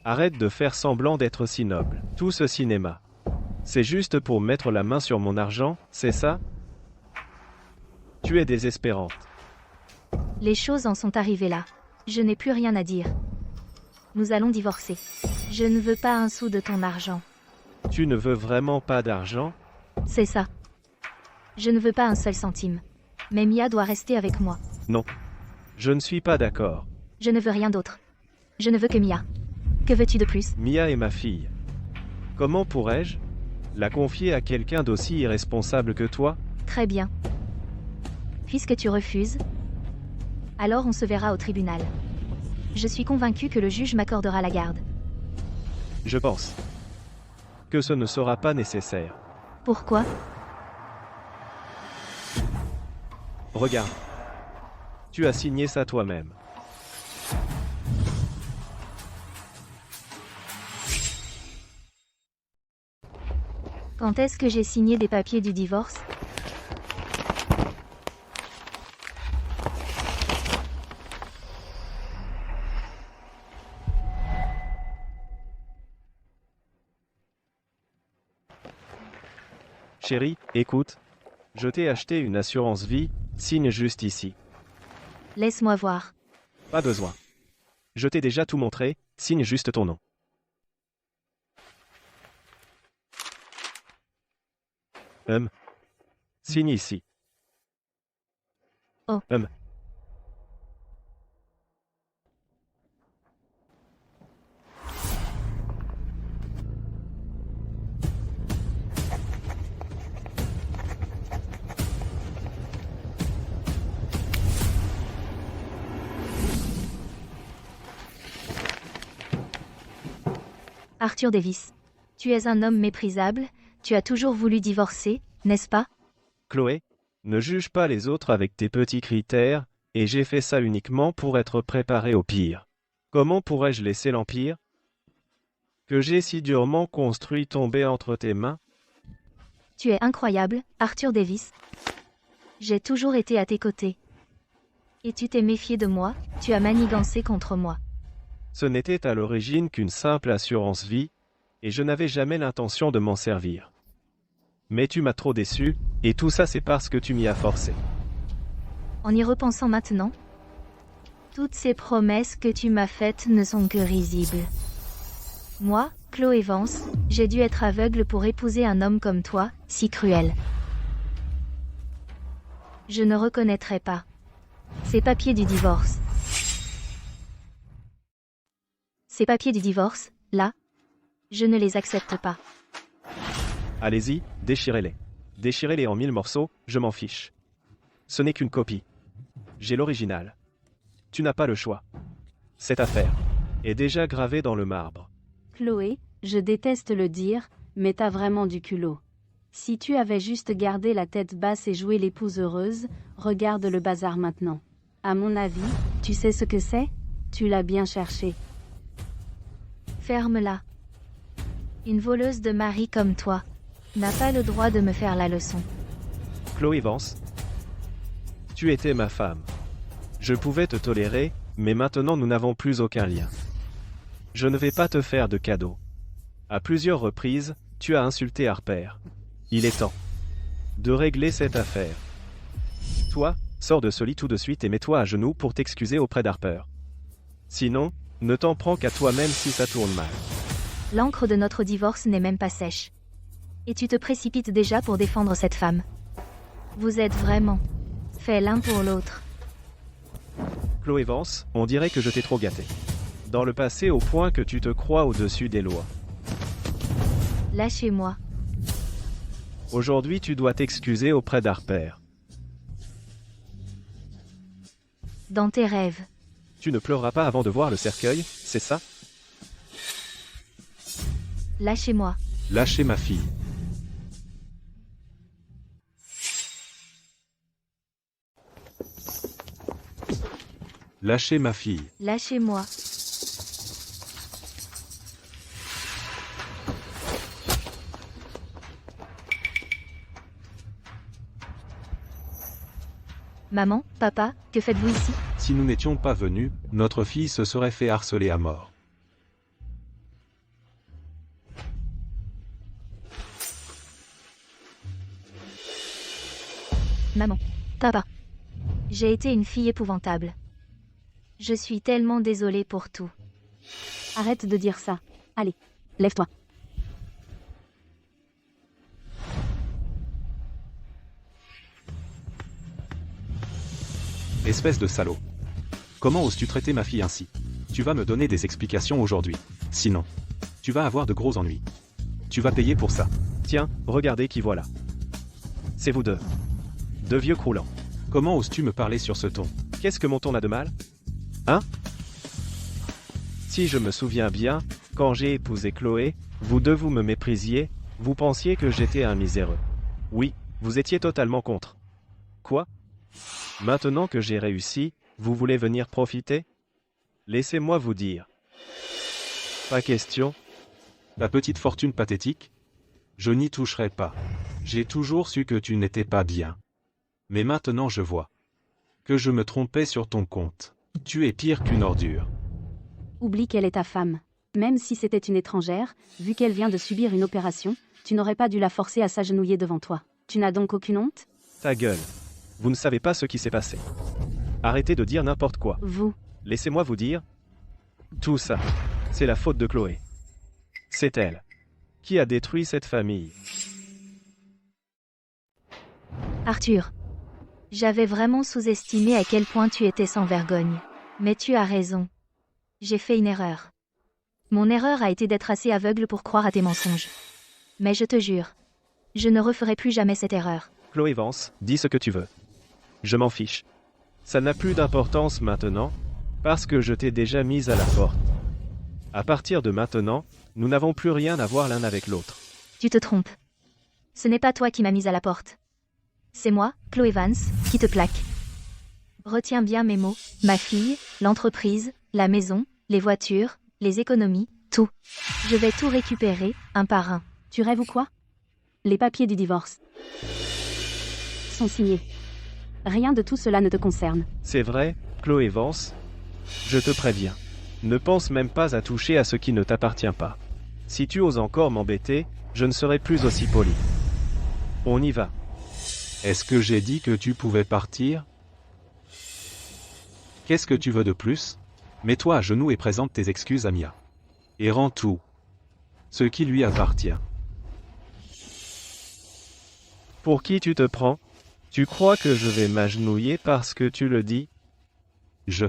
Arrête de faire semblant d'être si noble. Tout ce cinéma. C'est juste pour mettre la main sur mon argent, c'est ça? Tu es désespérante. Les choses en sont arrivées là. Je n'ai plus rien à dire. Nous allons divorcer. Je ne veux pas un sou de ton argent. Tu ne veux vraiment pas d'argent? C'est ça. Je ne veux pas un seul centime. Mais Mia doit rester avec moi. Non. Je ne suis pas d'accord. Je ne veux rien d'autre. Je ne veux que Mia. Que veux-tu de plus? Mia est ma fille. Comment pourrais-je la confier à quelqu'un d'aussi irresponsable que toi? Très bien. Puisque tu refuses, alors on se verra au tribunal. Je suis convaincue que le juge m'accordera la garde. Je pense que ce ne sera pas nécessaire. Pourquoi? Regarde. Tu as signé ça toi-même. Quand est-ce que j'ai signé des papiers du divorce? Chérie, écoute. Je t'ai acheté une assurance vie, signe juste ici. Laisse-moi voir. Pas besoin. Je t'ai déjà tout montré, signe juste ton nom. Signe ici. Oh. Arthur Davis. Tu es un homme méprisable, tu as toujours voulu divorcer, n'est-ce pas? Chloé, ne juge pas les autres avec tes petits critères, et j'ai fait ça uniquement pour être préparé au pire. Comment pourrais-je laisser l'Empire que j'ai si durement construit tomber entre tes mains? Tu es incroyable, Arthur Davis. J'ai toujours été à tes côtés. Et tu t'es méfié de moi, tu as manigancé contre moi. Ce n'était à l'origine qu'une simple assurance vie, et je n'avais jamais l'intention de m'en servir. Mais tu m'as trop déçu, et tout ça c'est parce que tu m'y as forcé. En y repensant maintenant, toutes ces promesses que tu m'as faites ne sont que risibles. Moi, Chloé Vance, j'ai dû être aveugle pour épouser un homme comme toi, si cruel. Je ne reconnaîtrai pas ces papiers du divorce. Ces papiers du divorce, là, je ne les accepte pas. Allez-y, déchirez-les. Déchirez-les en 1000 morceaux, je m'en fiche. Ce n'est qu'une copie. J'ai l'original. Tu n'as pas le choix. Cette affaire est déjà gravée dans le marbre. Chloé, je déteste le dire, mais t'as vraiment du culot. Si tu avais juste gardé la tête basse et joué l'épouse heureuse, regarde le bazar maintenant. À mon avis, tu sais ce que c'est? Tu l'as bien cherché. Ferme-la. Une voleuse de mari comme toi n'a pas le droit de me faire la leçon. Chloé Vance, tu étais ma femme. Je pouvais te tolérer, mais maintenant nous n'avons plus aucun lien. Je ne vais pas te faire de cadeaux. À plusieurs reprises, tu as insulté Harper. Il est temps de régler cette affaire. Toi, sors de ce lit tout de suite et mets-toi à genoux pour t'excuser auprès d'Harper. Sinon, ne t'en prends qu'à toi-même si ça tourne mal. L'encre de notre divorce n'est même pas sèche. Et tu te précipites déjà pour défendre cette femme. Vous êtes vraiment faits l'un pour l'autre. Chloé Vance, on dirait que je t'ai trop gâté. Dans le passé au point que tu te crois au-dessus des lois. Lâchez-moi. Aujourd'hui tu dois t'excuser auprès d'Harper. Dans tes rêves. Tu ne pleureras pas avant de voir le cercueil, c'est ça? Lâchez-moi. Lâchez ma fille. Lâchez ma fille. Lâchez-moi. Maman, papa, que faites-vous ici? Si nous n'étions pas venus, notre fille se serait fait harceler à mort. Maman, papa. J'ai été une fille épouvantable. Je suis tellement désolée pour tout. Arrête de dire ça. Allez, lève-toi. Espèce de salaud. Comment oses-tu traiter ma fille ainsi? Tu vas me donner des explications aujourd'hui. Sinon, tu vas avoir de gros ennuis. Tu vas payer pour ça. Tiens, regardez qui voilà. C'est vous deux. Deux vieux croulants. Comment oses-tu me parler sur ce ton? Qu'est-ce que mon ton a de mal? Hein? Si je me souviens bien, quand j'ai épousé Chloé, vous deux vous me méprisiez, vous pensiez que j'étais un miséreux. Oui, vous étiez totalement contre. Quoi? Maintenant que j'ai réussi, vous voulez venir profiter? Laissez-moi vous dire. Pas question. Ta petite fortune pathétique? Je n'y toucherai pas. J'ai toujours su que tu n'étais pas bien. Mais maintenant je vois que je me trompais sur ton compte. Tu es pire qu'une ordure. Oublie qu'elle est ta femme. Même si c'était une étrangère, vu qu'elle vient de subir une opération, tu n'aurais pas dû la forcer à s'agenouiller devant toi. Tu n'as donc aucune honte? Ta gueule. Vous ne savez pas ce qui s'est passé. Arrêtez de dire n'importe quoi. Vous. Laissez-moi vous dire. Tout ça, c'est la faute de Chloé. C'est elle qui a détruit cette famille. Arthur. J'avais vraiment sous-estimé à quel point tu étais sans vergogne. Mais tu as raison. J'ai fait une erreur. Mon erreur a été d'être assez aveugle pour croire à tes mensonges. Mais je te jure, je ne referai plus jamais cette erreur. Chloé Vance, dis ce que tu veux. Je m'en fiche. Ça n'a plus d'importance maintenant, parce que je t'ai déjà mise à la porte. À partir de maintenant, nous n'avons plus rien à voir l'un avec l'autre. Tu te trompes. Ce n'est pas toi qui m'as mise à la porte. C'est moi, Chloé Vance, qui te plaque. Retiens bien mes mots, ma fille, l'entreprise, la maison, les voitures, les économies, tout. Je vais tout récupérer, un par un. Tu rêves ou quoi? Les papiers du divorce sont signés. Rien de tout cela ne te concerne. C'est vrai, Chloé Vance. Je te préviens. Ne pense même pas à toucher à ce qui ne t'appartient pas. Si tu oses encore m'embêter, je ne serai plus aussi poli. On y va. Est-ce que j'ai dit que tu pouvais partir? Qu'est-ce que tu veux de plus? Mets-toi à genoux et présente tes excuses à Mia. Et rends tout ce qui lui appartient. Pour qui tu te prends? Tu crois que je vais m'agenouiller parce que tu le dis?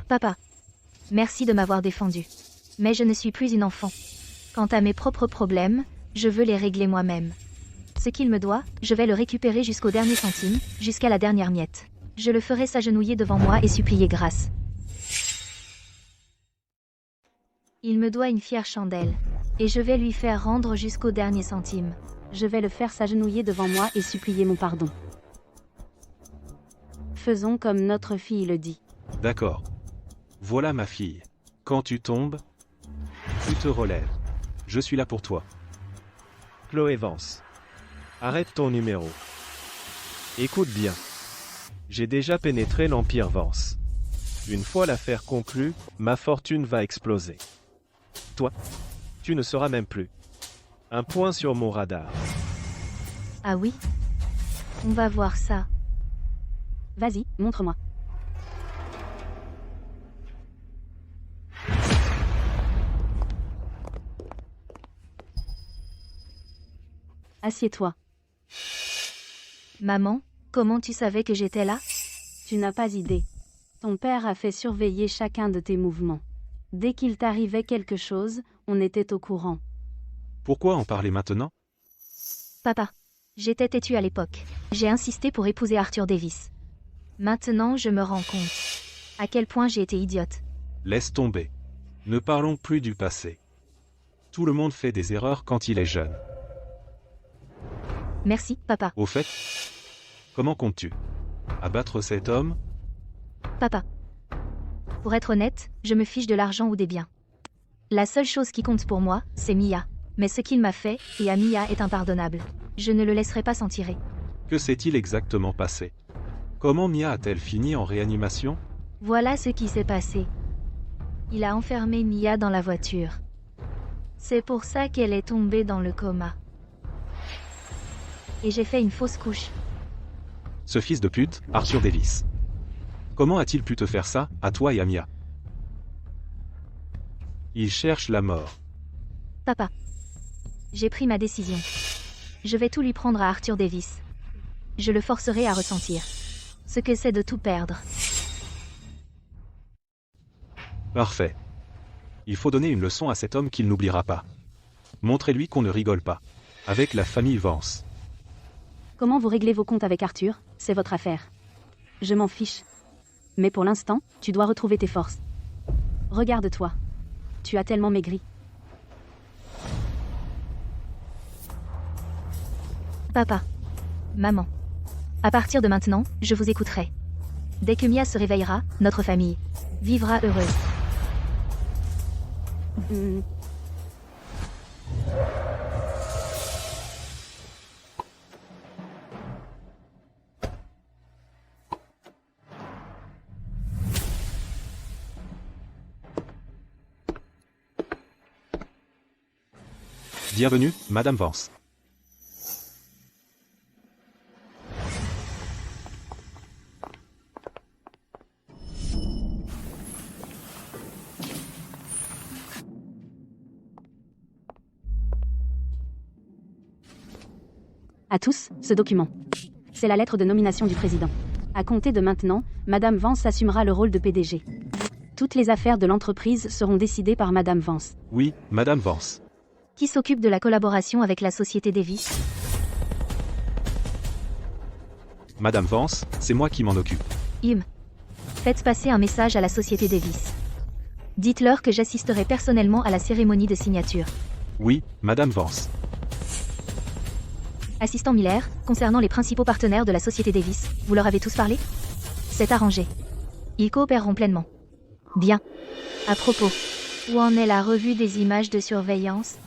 Papa. Merci de m'avoir défendu. Mais je ne suis plus une enfant. Quant à mes propres problèmes, je veux les régler moi-même. Ce qu'il me doit, je vais le récupérer jusqu'au dernier centime, jusqu'à la dernière miette. Je le ferai s'agenouiller devant moi et supplier grâce. Il me doit une fière chandelle. Et je vais lui faire rendre jusqu'au dernier centime. Je vais le faire s'agenouiller devant moi et supplier mon pardon. Faisons comme notre fille le dit. D'accord. Voilà ma fille. Quand tu tombes, tu te relèves. Je suis là pour toi. Chloé Vance. Arrête ton numéro. Écoute bien. J'ai déjà pénétré l'Empire Vance. Une fois l'affaire conclue, ma fortune va exploser. Toi, tu ne seras même plus un point sur mon radar. Ah oui? On va voir ça. Vas-y, montre-moi. Assieds-toi. Maman, comment tu savais que j'étais là? Tu n'as pas idée. Ton père a fait surveiller chacun de tes mouvements. Dès qu'il t'arrivait quelque chose, on était au courant. Pourquoi en parler maintenant? Papa, j'étais têtue à l'époque. J'ai insisté pour épouser Arthur Davis. Maintenant, je me rends compte à quel point j'ai été idiote. Laisse tomber. Ne parlons plus du passé. Tout le monde fait des erreurs quand il est jeune. Merci, papa. Au fait, comment comptes-tu abattre cet homme? Papa. Pour être honnête, je me fiche de l'argent ou des biens. La seule chose qui compte pour moi, c'est Mia. Mais ce qu'il m'a fait, et à Mia, est impardonnable. Je ne le laisserai pas s'en tirer. Que s'est-il exactement passé? Comment Mia a-t-elle fini en réanimation? Voilà ce qui s'est passé. Il a enfermé Mia dans la voiture. C'est pour ça qu'elle est tombée dans le coma. Et j'ai fait une fausse couche. Ce fils de pute, Arthur Davis. Comment a-t-il pu te faire ça, à toi et à Mia? Il cherche la mort. Papa. J'ai pris ma décision. Je vais tout lui prendre à Arthur Davis. Je le forcerai à ressentir ce que c'est de tout perdre. Parfait. Il faut donner une leçon à cet homme qu'il n'oubliera pas. Montrez-lui qu'on ne rigole pas. Avec la famille Vance. Comment vous réglez vos comptes avec Arthur, c'est votre affaire. Je m'en fiche. Mais pour l'instant, tu dois retrouver tes forces. Regarde-toi. Tu as tellement maigri. Papa. Maman. À partir de maintenant, je vous écouterai. Dès que Mia se réveillera, notre famille vivra heureuse. Hmm. Bienvenue, Madame Vance. À tous, ce document. C'est la lettre de nomination du président. À compter de maintenant, Madame Vance assumera le rôle de PDG. Toutes les affaires de l'entreprise seront décidées par Madame Vance. Oui, Madame Vance. Qui s'occupe de la collaboration avec la société Davis? Madame Vance, c'est moi qui m'en occupe. Faites passer un message à la société Davis. Dites-leur que j'assisterai personnellement à la cérémonie de signature. Oui, Madame Vance. Assistant Miller, concernant les principaux partenaires de la société Davis, vous leur avez tous parlé? C'est arrangé. Ils coopéreront pleinement. Bien. À propos, où en est la revue des images de surveillance?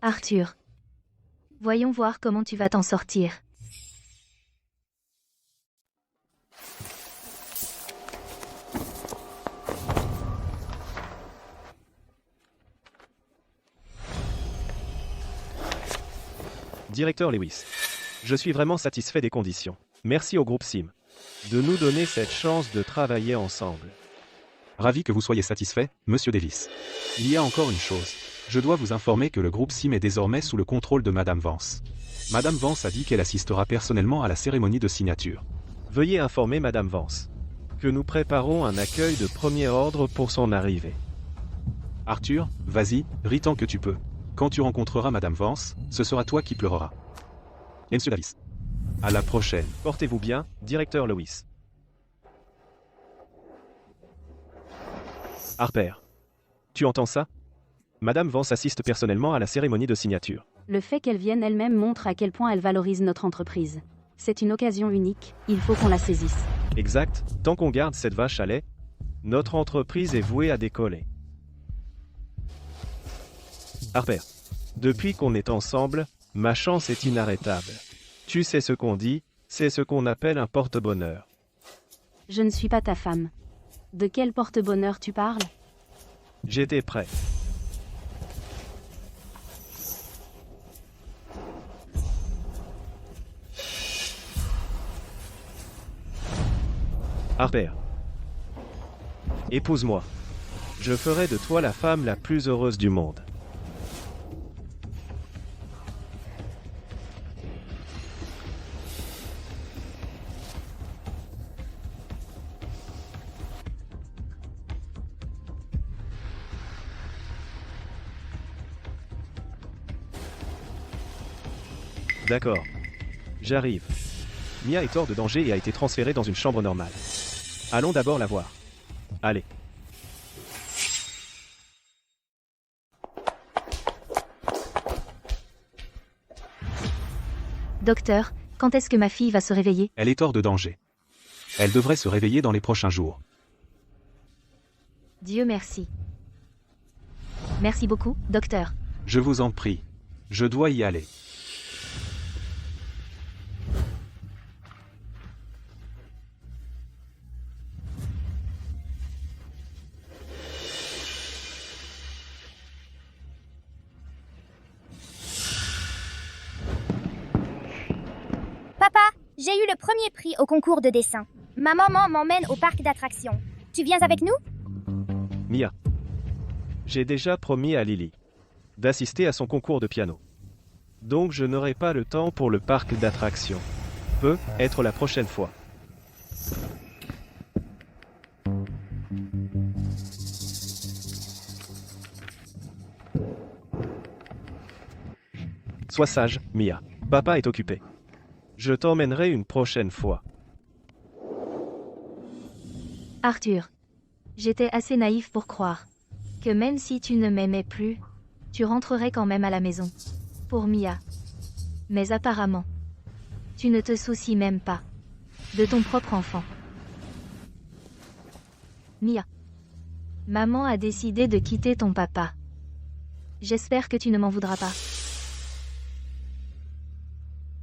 Arthur. Voyons voir comment tu vas t'en sortir. Directeur Lewis. Je suis vraiment satisfait des conditions. Merci au groupe SIM de nous donner cette chance de travailler ensemble. Ravi que vous soyez satisfait, Monsieur Davis. Il y a encore une chose. Je dois vous informer que le groupe SIM est désormais sous le contrôle de Madame Vance. Madame Vance a dit qu'elle assistera personnellement à la cérémonie de signature. Veuillez informer Madame Vance que nous préparons un accueil de premier ordre pour son arrivée. Arthur, vas-y, ris tant que tu peux. Quand tu rencontreras Madame Vance, ce sera toi qui pleureras. Et Monsieur Davis. À la prochaine. Portez-vous bien, directeur Lewis. Harper. Tu entends ça? Madame Vance assiste personnellement à la cérémonie de signature. Le fait qu'elle vienne elle-même montre à quel point elle valorise notre entreprise. C'est une occasion unique, il faut qu'on la saisisse. Exact, tant qu'on garde cette vache à lait, notre entreprise est vouée à décoller. Harper. Depuis qu'on est ensemble, ma chance est inarrêtable. Tu sais ce qu'on dit, c'est ce qu'on appelle un porte-bonheur. Je ne suis pas ta femme. De quel porte-bonheur tu parles? J'étais prêt. Harper. Épouse-moi. Je ferai de toi la femme la plus heureuse du monde. D'accord. J'arrive. Mia est hors de danger et a été transférée dans une chambre normale. Allons d'abord la voir. Allez. Docteur, quand est-ce que ma fille va se réveiller? Elle est hors de danger. Elle devrait se réveiller dans les prochains jours. Dieu merci. Merci beaucoup, docteur. Je vous en prie. Je dois y aller. Papa, j'ai eu le premier prix au concours de dessin. Ma maman m'emmène au parc d'attractions. Tu viens avec nous? Mia. J'ai déjà promis à Lily d'assister à son concours de piano. Donc je n'aurai pas le temps pour le parc d'attractions. Peut être la prochaine fois. Sois sage, Mia. Papa est occupé. Je t'emmènerai une prochaine fois. Arthur. J'étais assez naïf pour croire que même si tu ne m'aimais plus, tu rentrerais quand même à la maison. Pour Mia. Mais apparemment, tu ne te soucies même pas de ton propre enfant. Mia. Maman a décidé de quitter ton papa. J'espère que tu ne m'en voudras pas.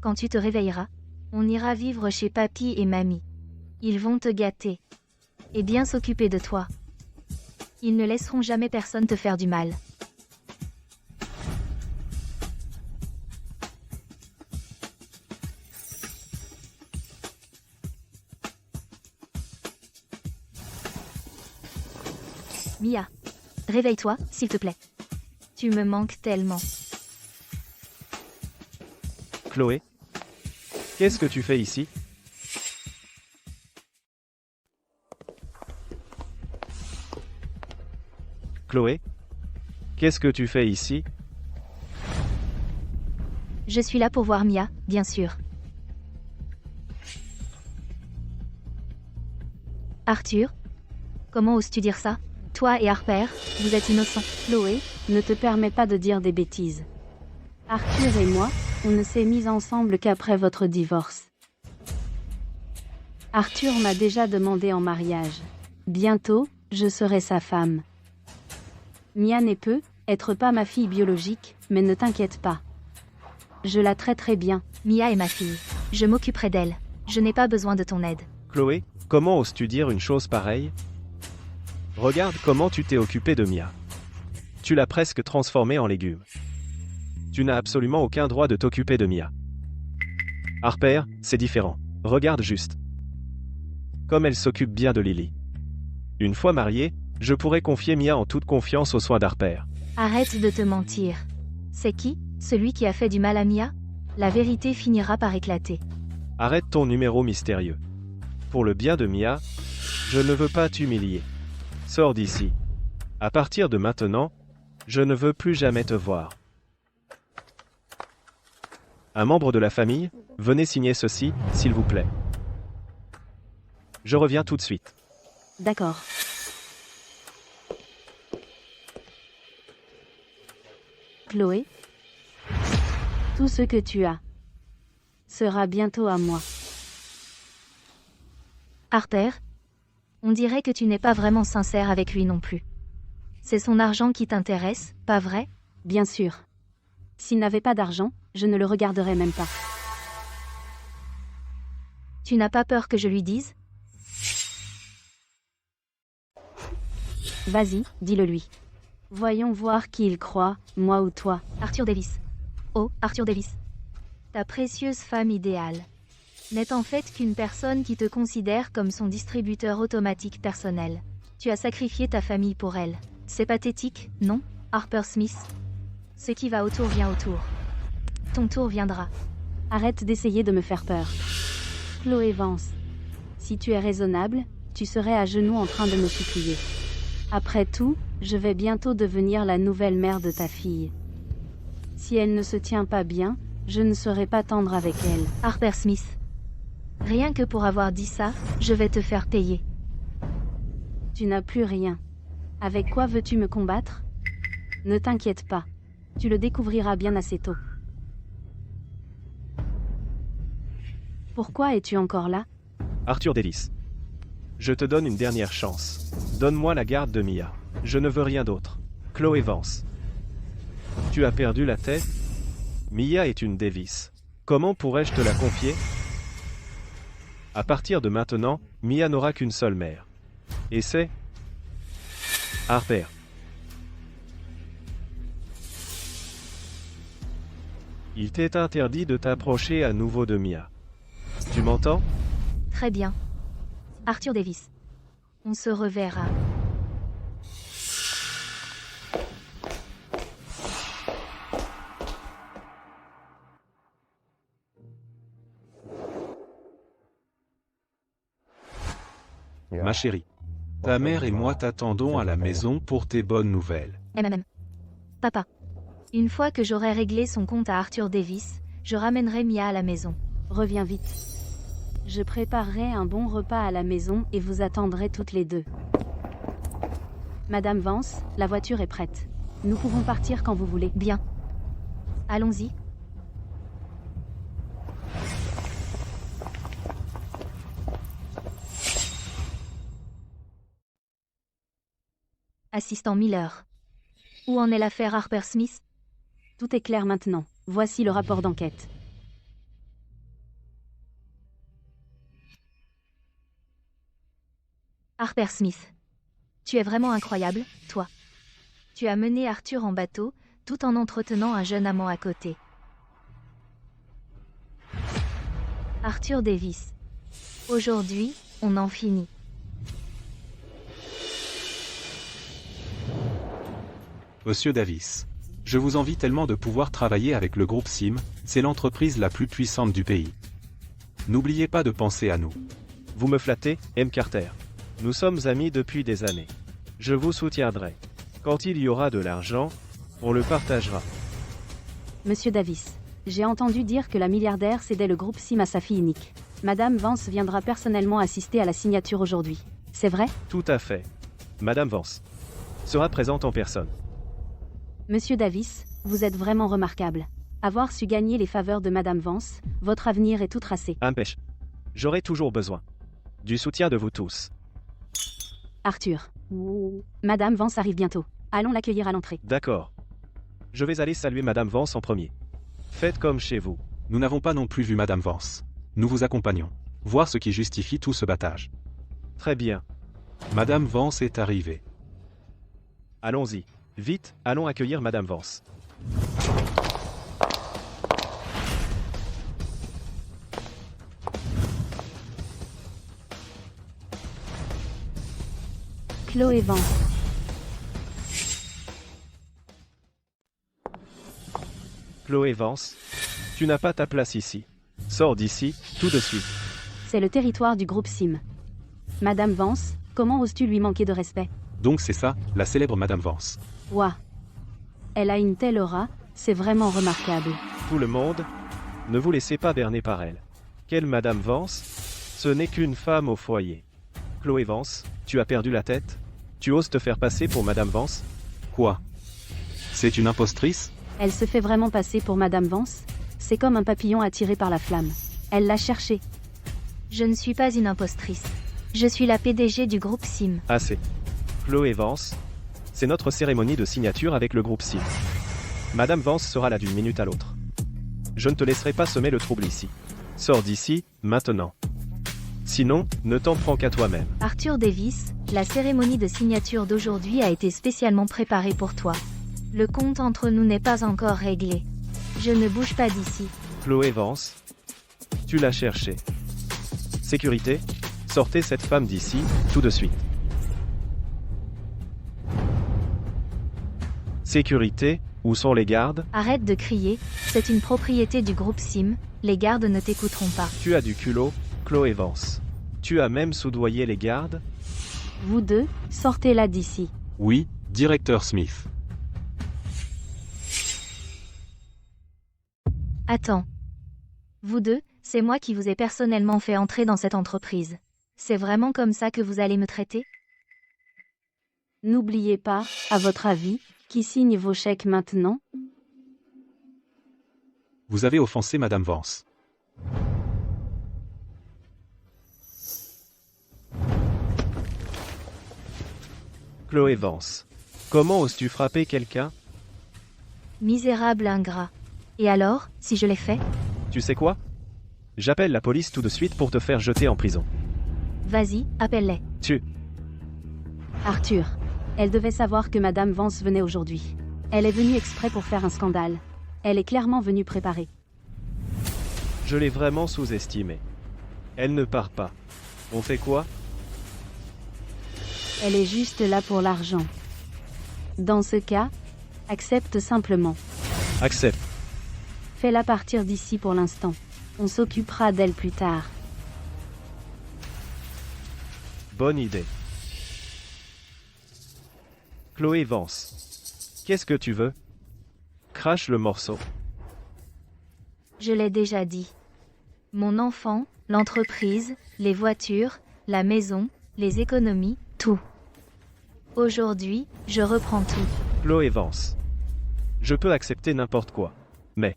Quand tu te réveilleras, on ira vivre chez papy et mamie. Ils vont te gâter et bien s'occuper de toi. Ils ne laisseront jamais personne te faire du mal. Mia, réveille-toi, s'il te plaît. Tu me manques tellement. Chloé? Qu'est-ce que tu fais ici? Chloé? Qu'est-ce que tu fais ici? Je suis là pour voir Mia, bien sûr. Arthur? Comment oses-tu dire ça? Toi et Harper, vous êtes innocents. Chloé, ne te permets pas de dire des bêtises. Arthur et moi, on ne s'est mis ensemble qu'après votre divorce. Arthur m'a déjà demandé en mariage. Bientôt, je serai sa femme. Mia ne peut être pas ma fille biologique, mais ne t'inquiète pas. Je la traiterai bien. Mia est ma fille. Je m'occuperai d'elle. Je n'ai pas besoin de ton aide. Chloé, comment oses-tu dire une chose pareille? Regarde comment tu t'es occupé de Mia. Tu l'as presque transformée en légume. Tu n'as absolument aucun droit de t'occuper de Mia. Harper, c'est différent. Regarde juste. Comme elle s'occupe bien de Lily. Une fois mariée, je pourrais confier Mia en toute confiance aux soins d'Harper. Arrête de te mentir. C'est qui, celui qui a fait du mal à Mia? La vérité finira par éclater. Arrête ton numéro mystérieux. Pour le bien de Mia, je ne veux pas t'humilier. Sors d'ici. À partir de maintenant, je ne veux plus jamais te voir. Un membre de la famille, venez signer ceci, s'il vous plaît. Je reviens tout de suite. D'accord. Chloé, tout ce que tu as sera bientôt à moi. Harper? On dirait que tu n'es pas vraiment sincère avec lui non plus. C'est son argent qui t'intéresse, pas vrai? Bien sûr. S'il n'avait pas d'argent, je ne le regarderais même pas. Tu n'as pas peur que je lui dise? Vas-y, dis-le lui. Voyons voir qui il croit, moi ou toi. Arthur Davis. Oh, Arthur Davis. Ta précieuse femme idéale n'est en fait qu'une personne qui te considère comme son distributeur automatique personnel. Tu as sacrifié ta famille pour elle. C'est pathétique, non, Harper Smith? Ce qui va autour vient autour. Ton tour viendra. Arrête d'essayer de me faire peur. Chloé Vance. Si tu es raisonnable, tu serais à genoux en train de me supplier. Après tout, je vais bientôt devenir la nouvelle mère de ta fille. Si elle ne se tient pas bien, je ne serai pas tendre avec elle. Harper Smith. Rien que pour avoir dit ça, je vais te faire payer. Tu n'as plus rien. Avec quoi veux-tu me combattre? Ne t'inquiète pas. Tu le découvriras bien assez tôt. Pourquoi es-tu encore là? Arthur Davis. Je te donne une dernière chance. Donne-moi la garde de Mia. Je ne veux rien d'autre. Chloé Vance. Tu as perdu la tête? Mia est une Davis. Comment pourrais-je te la confier? À partir de maintenant, Mia n'aura qu'une seule mère. Et c'est... Harper. Il t'est interdit de t'approcher à nouveau de Mia. Tu m'entends? Très bien. Arthur Davis. On se reverra. Ma chérie. Ta mère et moi t'attendons à la maison pour tes bonnes nouvelles. Papa. Une fois que j'aurai réglé son compte à Arthur Davis, je ramènerai Mia à la maison. Reviens vite. Je préparerai un bon repas à la maison et vous attendrai toutes les deux. Madame Vance, la voiture est prête. Nous pouvons partir quand vous voulez. Bien. Allons-y. Assistant Miller. Où en est l'affaire Harper Smith? Tout est clair maintenant. Voici le rapport d'enquête. Harper Smith. Tu es vraiment incroyable, toi. Tu as mené Arthur en bateau, tout en entretenant un jeune amant à côté. Arthur Davis. Aujourd'hui, on en finit. Monsieur Davis. Je vous envie tellement de pouvoir travailler avec le groupe SIM, c'est l'entreprise la plus puissante du pays. N'oubliez pas de penser à nous. Vous me flattez, M. Carter. Nous sommes amis depuis des années. Je vous soutiendrai. Quand il y aura de l'argent, on le partagera. Monsieur Davis, j'ai entendu dire que la milliardaire cédait le groupe SIM à sa fille unique. Madame Vance viendra personnellement assister à la signature aujourd'hui. C'est vrai? Tout à fait. Madame Vance sera présente en personne. Monsieur Davis, vous êtes vraiment remarquable. Avoir su gagner les faveurs de Madame Vance, votre avenir est tout tracé. Empêche. J'aurai toujours besoin du soutien de vous tous. Arthur. Madame Vance arrive bientôt. Allons l'accueillir à l'entrée. D'accord. Je vais aller saluer Madame Vance en premier. Faites comme chez vous. Nous n'avons pas non plus vu Madame Vance. Nous vous accompagnons. Voir ce qui justifie tout ce battage. Très bien. Madame Vance est arrivée. Allons-y. Vite, allons accueillir Madame Vance. Chloé Vance. Chloé Vance, tu n'as pas ta place ici. Sors d'ici, tout de suite. C'est le territoire du groupe SIM. Madame Vance, comment oses-tu lui manquer de respect? Donc c'est ça, la célèbre Madame Vance. Ouah. Elle a une telle aura, c'est vraiment remarquable. Tout le monde, ne vous laissez pas berner par elle. Quelle Madame Vance? Ce n'est qu'une femme au foyer. Chloé Vance, tu as perdu la tête? Tu oses te faire passer pour Madame Vance? Quoi? C'est une impostrice? Elle se fait vraiment passer pour Madame Vance? C'est comme un papillon attiré par la flamme. Elle l'a cherché. Je ne suis pas une impostrice. Je suis la PDG du groupe SIM. Assez. Chloé Vance, c'est notre cérémonie de signature avec le groupe SIM. Madame Vance sera là d'une minute à l'autre. Je ne te laisserai pas semer le trouble ici. Sors d'ici, maintenant. Sinon, ne t'en prends qu'à toi-même. Arthur Davis, la cérémonie de signature d'aujourd'hui a été spécialement préparée pour toi. Le compte entre nous n'est pas encore réglé. Je ne bouge pas d'ici. Chloé Vance, tu l'as cherché. Sécurité, sortez cette femme d'ici, tout de suite. Sécurité, où sont les gardes? Arrête de crier, c'est une propriété du groupe SIM, les gardes ne t'écouteront pas. Tu as du culot, Chloé Vance. Tu as même soudoyé les gardes? Vous deux, sortez-la d'ici. Oui, directeur Smith. Attends. Vous deux, C'est moi qui vous ai personnellement fait entrer dans cette entreprise. C'est vraiment comme ça que vous allez me traiter? N'oubliez pas, à votre avis, qui signe vos chèques maintenant? Vous avez offensé Madame Vance. Chloé Vance. Comment oses-tu frapper quelqu'un? Misérable ingrat. Et alors, si je l'ai fait? Tu sais quoi? J'appelle la police tout de suite pour te faire jeter en prison. Vas-y, appelle-les. Arthur. Elle devait savoir que Madame Vance venait aujourd'hui. Elle est venue exprès pour faire un scandale. Elle est clairement venue préparer. Je l'ai vraiment sous-estimée. Elle ne part pas. On fait quoi? Elle est juste là pour l'argent. Dans ce cas, accepte simplement. Accepte. Fais-la partir d'ici pour l'instant. On s'occupera d'elle plus tard. Bonne idée. Chloé Vance. Qu'est-ce que tu veux? Crache le morceau. Je l'ai déjà dit. Mon enfant, l'entreprise, les voitures, la maison, les économies, tout. Aujourd'hui, je reprends tout. Chloé Vance. Je peux accepter n'importe quoi. Mais,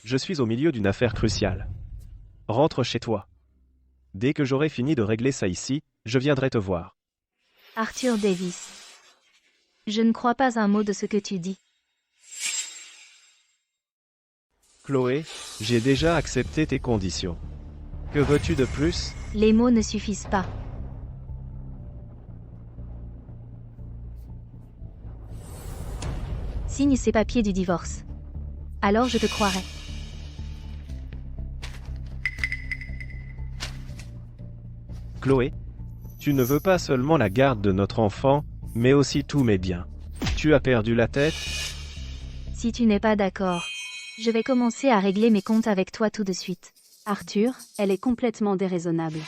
je suis au milieu d'une affaire cruciale. Rentre chez toi. Dès que j'aurai fini de régler ça ici, je viendrai te voir. Arthur Davis. Je ne crois pas un mot de ce que tu dis. Chloé, j'ai déjà accepté tes conditions. Que veux-tu de plus? Les mots ne suffisent pas. Signe ces papiers du divorce. Alors je te croirai. Chloé, tu ne veux pas seulement la garde de notre enfant, mais aussi tous mes biens. Tu as perdu la tête? Si tu n'es pas d'accord, je vais commencer à régler mes comptes avec toi tout de suite. Arthur, elle est complètement déraisonnable.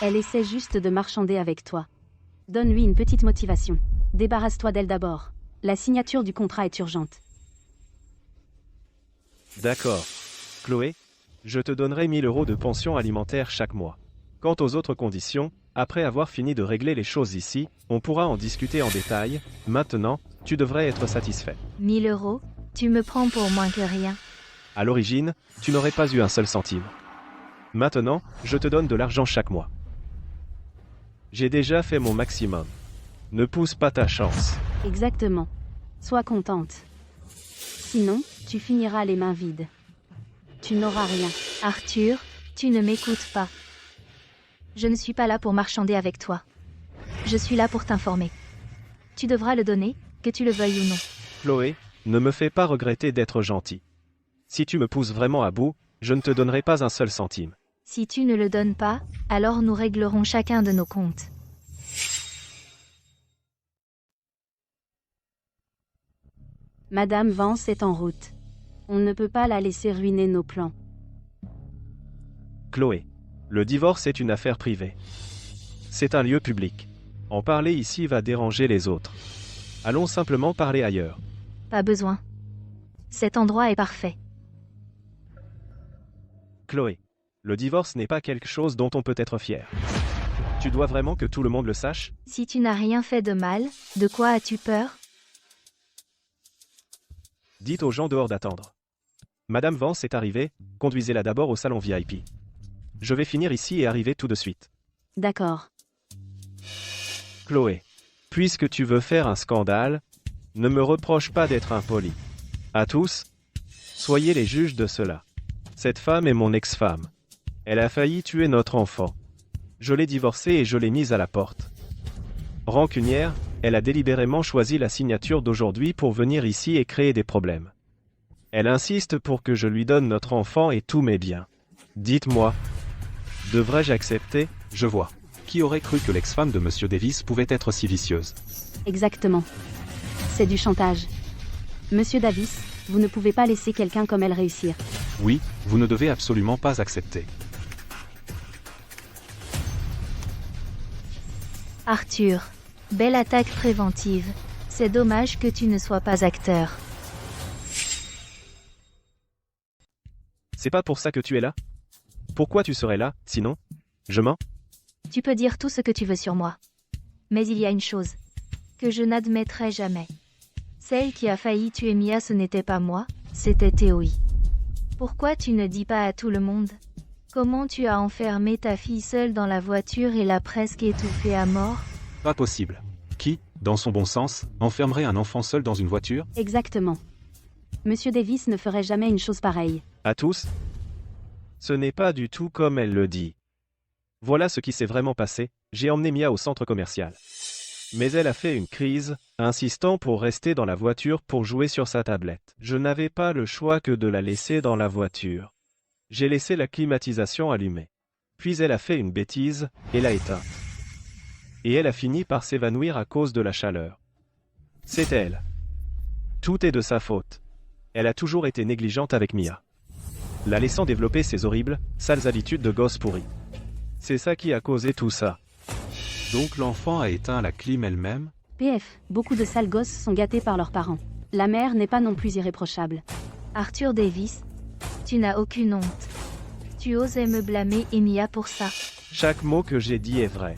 Elle essaie juste de marchander avec toi. Donne-lui une petite motivation. Débarrasse-toi d'elle d'abord. La signature du contrat est urgente. D'accord. Chloé, je te donnerai 1000 € de pension alimentaire chaque mois. Quant aux autres conditions, après avoir fini de régler les choses ici, on pourra en discuter en détail. Maintenant, tu devrais être satisfait. 1000 €, tu me prends pour moins que rien. À l'origine, tu n'aurais pas eu un seul centime. Maintenant, je te donne de l'argent chaque mois. J'ai déjà fait mon maximum. Ne pousse pas ta chance. Exactement. Sois contente. Sinon, tu finiras les mains vides. Tu n'auras rien. Arthur, tu ne m'écoutes pas. Je ne suis pas là pour marchander avec toi. Je suis là pour t'informer. Tu devras le donner, que tu le veuilles ou non. Chloé, ne me fais pas regretter d'être gentil. Si tu me pousses vraiment à bout, je ne te donnerai pas un seul centime. Si tu ne le donnes pas, alors nous réglerons chacun de nos comptes. Madame Vance est en route. On ne peut pas la laisser ruiner nos plans. Chloé, le divorce est une affaire privée. C'est un lieu public. En parler ici va déranger les autres. Allons simplement parler ailleurs. Pas besoin. Cet endroit est parfait. Chloé, le divorce n'est pas quelque chose dont on peut être fier. Tu dois vraiment que tout le monde le sache? Si tu n'as rien fait de mal, de quoi as-tu peur? Dites aux gens dehors d'attendre. Madame Vance est arrivée, conduisez-la d'abord au salon VIP. Je vais finir ici et arriver tout de suite. D'accord. Chloé, puisque tu veux faire un scandale, ne me reproche pas d'être impoli. À tous, soyez les juges de cela. Cette femme est mon ex-femme. Elle a failli tuer notre enfant. Je l'ai divorcée et je l'ai mise à la porte. Rancunière, elle a délibérément choisi la signature d'aujourd'hui pour venir ici et créer des problèmes. Elle insiste pour que je lui donne notre enfant et tous mes biens. Dites-moi, devrais-je accepter? Je vois. Qui aurait cru que l'ex-femme de Monsieur Davis pouvait être si vicieuse? Exactement. C'est du chantage. Monsieur Davis, vous ne pouvez pas laisser quelqu'un comme elle réussir. Oui, vous ne devez absolument pas accepter. Arthur, belle attaque préventive. C'est dommage que tu ne sois pas acteur. C'est pas pour ça que tu es là? Pourquoi tu serais là, sinon? Je mens? Tu peux dire tout ce que tu veux sur moi. Mais il y a une chose que je n'admettrai jamais. Celle qui a failli tuer Mia, ce n'était pas moi, c'était Théoi. Pourquoi tu ne dis pas à tout le monde? Comment tu as enfermé ta fille seule dans la voiture et l'a presque étouffée à mort? Pas possible. Qui, dans son bon sens, enfermerait un enfant seul dans une voiture? Exactement. Monsieur Davis ne ferait jamais une chose pareille. À tous? Ce n'est pas du tout comme elle le dit. Voilà ce qui s'est vraiment passé, j'ai emmené Mia au centre commercial. Mais elle a fait une crise, insistant pour rester dans la voiture pour jouer sur sa tablette. Je n'avais pas le choix que de la laisser dans la voiture. J'ai laissé la climatisation allumée. Puis elle a fait une bêtise, et l'a éteinte. Et elle a fini par s'évanouir à cause de la chaleur. C'est elle. Tout est de sa faute. Elle a toujours été négligente avec Mia, la laissant développer ses horribles, sales habitudes de gosse pourri. C'est ça qui a causé tout ça. Donc l'enfant a éteint la clim elle-même? PF, beaucoup de sales gosses sont gâtés par leurs parents. La mère n'est pas non plus irréprochable. Arthur Davis, tu n'as aucune honte. Tu osais me blâmer et Mia pour ça. Chaque mot que j'ai dit est vrai.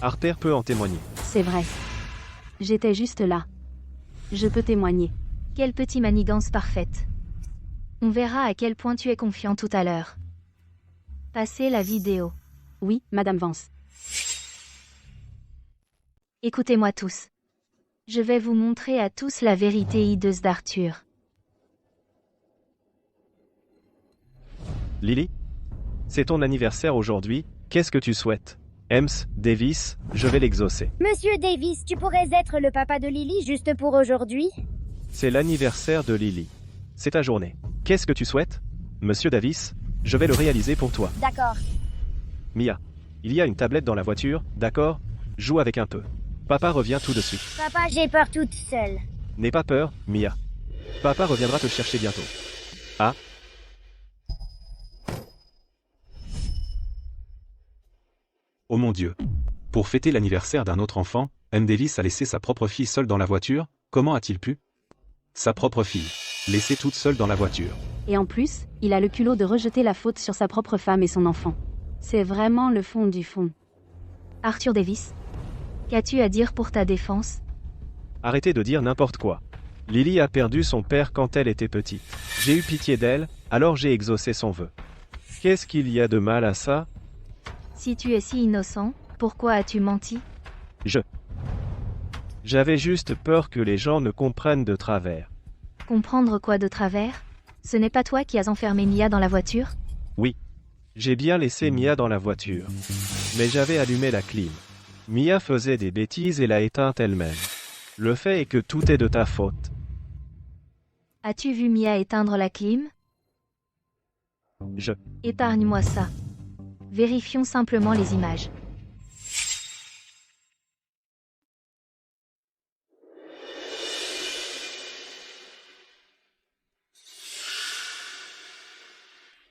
Arthur peut en témoigner. C'est vrai. J'étais juste là. Je peux témoigner. Quelle petite manigance parfaite. On verra à quel point tu es confiant tout à l'heure. Passez la vidéo. Oui, Madame Vance. Écoutez-moi tous. Je vais vous montrer à tous la vérité hideuse d'Arthur. Lily? C'est ton anniversaire aujourd'hui, qu'est-ce que tu souhaites? Ems, Davis, je vais l'exaucer. Monsieur Davis, tu pourrais être le papa de Lily juste pour aujourd'hui? C'est l'anniversaire de Lily. C'est ta journée. Qu'est-ce que tu souhaites? Monsieur Davis, je vais le réaliser pour toi. D'accord. Mia, il y a une tablette dans la voiture, d'accord? Joue avec un peu. Papa revient tout de suite. Papa, j'ai peur toute seule. N'aie pas peur, Mia. Papa reviendra te chercher bientôt. Ah? Oh mon Dieu. Pour fêter l'anniversaire d'un autre enfant, M. Davis a laissé sa propre fille seule dans la voiture? Comment a-t-il pu? Sa propre fille. Laissée toute seule dans la voiture. Et en plus, il a le culot de rejeter la faute sur sa propre femme et son enfant. C'est vraiment le fond du fond. Arthur Davis, qu'as-tu à dire pour ta défense? Arrêtez de dire n'importe quoi. Lily a perdu son père quand elle était petite. J'ai eu pitié d'elle, alors j'ai exaucé son vœu. Qu'est-ce qu'il y a de mal à ça? Si tu es si innocent, pourquoi as-tu menti? J'avais juste peur que les gens ne comprennent de travers. Comprendre quoi de travers? Ce n'est pas toi qui as enfermé Mia dans la voiture? Oui. J'ai bien laissé Mia dans la voiture. Mais j'avais allumé la clim. Mia faisait des bêtises et l'a éteinte elle-même. Le fait est que tout est de ta faute. As-tu vu Mia éteindre la clim? Épargne-moi ça. Vérifions simplement les images.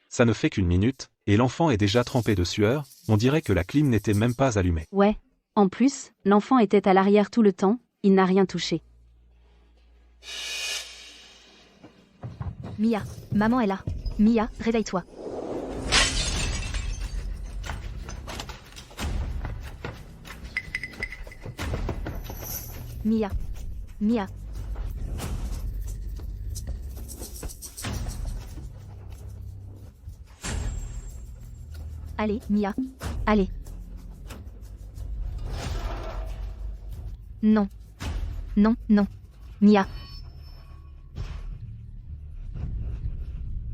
Ça ne fait qu'une minute, et l'enfant est déjà trempé de sueur, on dirait que la clim n'était même pas allumée. Ouais. En plus, l'enfant était à l'arrière tout le temps, il n'a rien touché. Mia, maman est là. Mia, réveille-toi. Mia. Mia. Allez, Mia. Allez. Non. Non, non. Mia.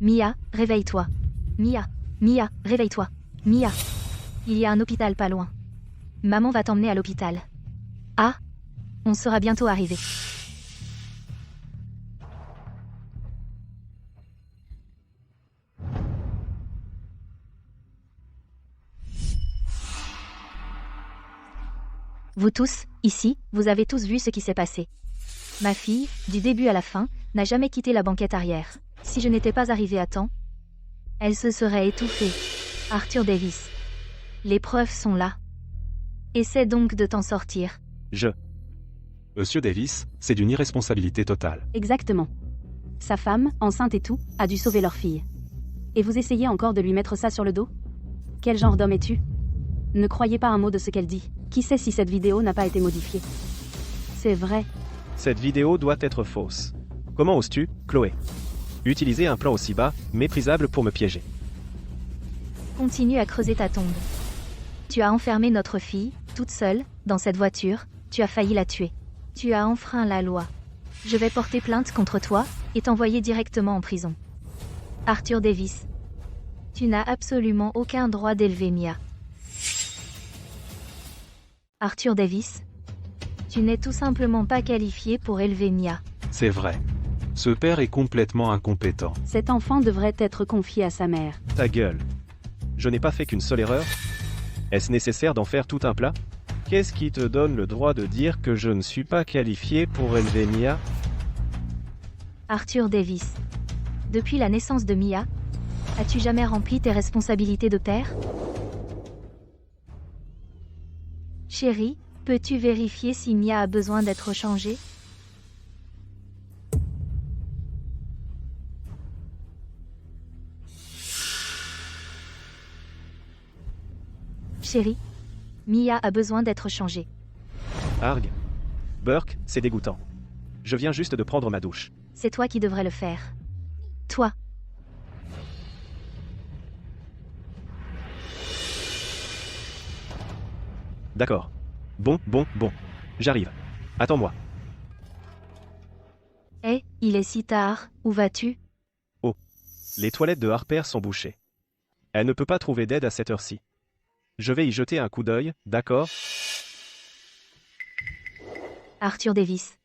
Mia, réveille-toi. Mia. Mia, réveille-toi. Mia. Il y a un hôpital pas loin. Maman va t'emmener à l'hôpital. Ah. On sera bientôt arrivé. Vous tous, ici, vous avez tous vu ce qui s'est passé. Ma fille, du début à la fin, n'a jamais quitté la banquette arrière. Si je n'étais pas arrivé à temps, elle se serait étouffée. Arthur Davis. Les preuves sont là. Essaie donc de t'en sortir. Monsieur Davis, c'est d'une irresponsabilité totale. Exactement. Sa femme, enceinte et tout, a dû sauver leur fille. Et vous essayez encore de lui mettre ça sur le dos? Quel genre d'homme es-tu? Ne croyez pas un mot de ce qu'elle dit. Qui sait si cette vidéo n'a pas été modifiée? C'est vrai. Cette vidéo doit être fausse. Comment oses-tu, Chloé? Utiliser un plan aussi bas, méprisable pour me piéger. Continue à creuser ta tombe. Tu as enfermé notre fille, toute seule, dans cette voiture, tu as failli la tuer. Tu as enfreint la loi. Je vais porter plainte contre toi, et t'envoyer directement en prison. Arthur Davis. Tu n'as absolument aucun droit d'élever Mia. Arthur Davis. Tu n'es tout simplement pas qualifié pour élever Mia. C'est vrai. Ce père est complètement incompétent. Cet enfant devrait être confié à sa mère. Ta gueule. Je n'ai pas fait qu'une seule erreur. Est-ce nécessaire d'en faire tout un plat? Qu'est-ce qui te donne le droit de dire que je ne suis pas qualifié pour élever Mia? Arthur Davis. Depuis la naissance de Mia, as-tu jamais rempli tes responsabilités de père? Chérie, peux-tu vérifier si Mia a besoin d'être changée? Chérie, Mia a besoin d'être changée. Arg. Burke, c'est dégoûtant. Je viens juste de prendre ma douche. C'est toi qui devrais le faire. Toi. D'accord. Bon. J'arrive. Attends-moi. Hé, il est si tard, où vas-tu? Les toilettes de Harper sont bouchées. Elle ne peut pas trouver d'aide à cette heure-ci. Je vais y jeter un coup d'œil, d'accord? Arthur Davis.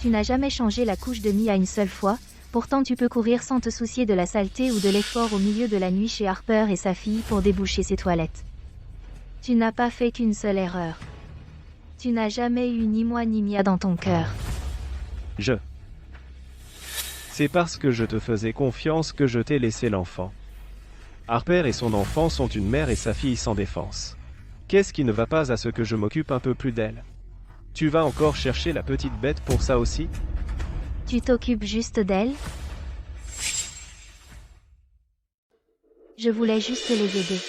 Tu n'as jamais changé la couche de Mia une seule fois, pourtant tu peux courir sans te soucier de la saleté ou de l'effort au milieu de la nuit chez Harper et sa fille pour déboucher ses toilettes. Tu n'as pas fait qu'une seule erreur. Tu n'as jamais eu ni moi ni Mia dans ton cœur. C'est parce que je te faisais confiance que je t'ai laissé l'enfant. Harper et son enfant sont une mère et sa fille sans défense. Qu'est-ce qui ne va pas à ce que je m'occupe un peu plus d'elle? Tu vas encore chercher la petite bête pour ça aussi? Tu t'occupes juste d'elle? Je voulais juste les aider.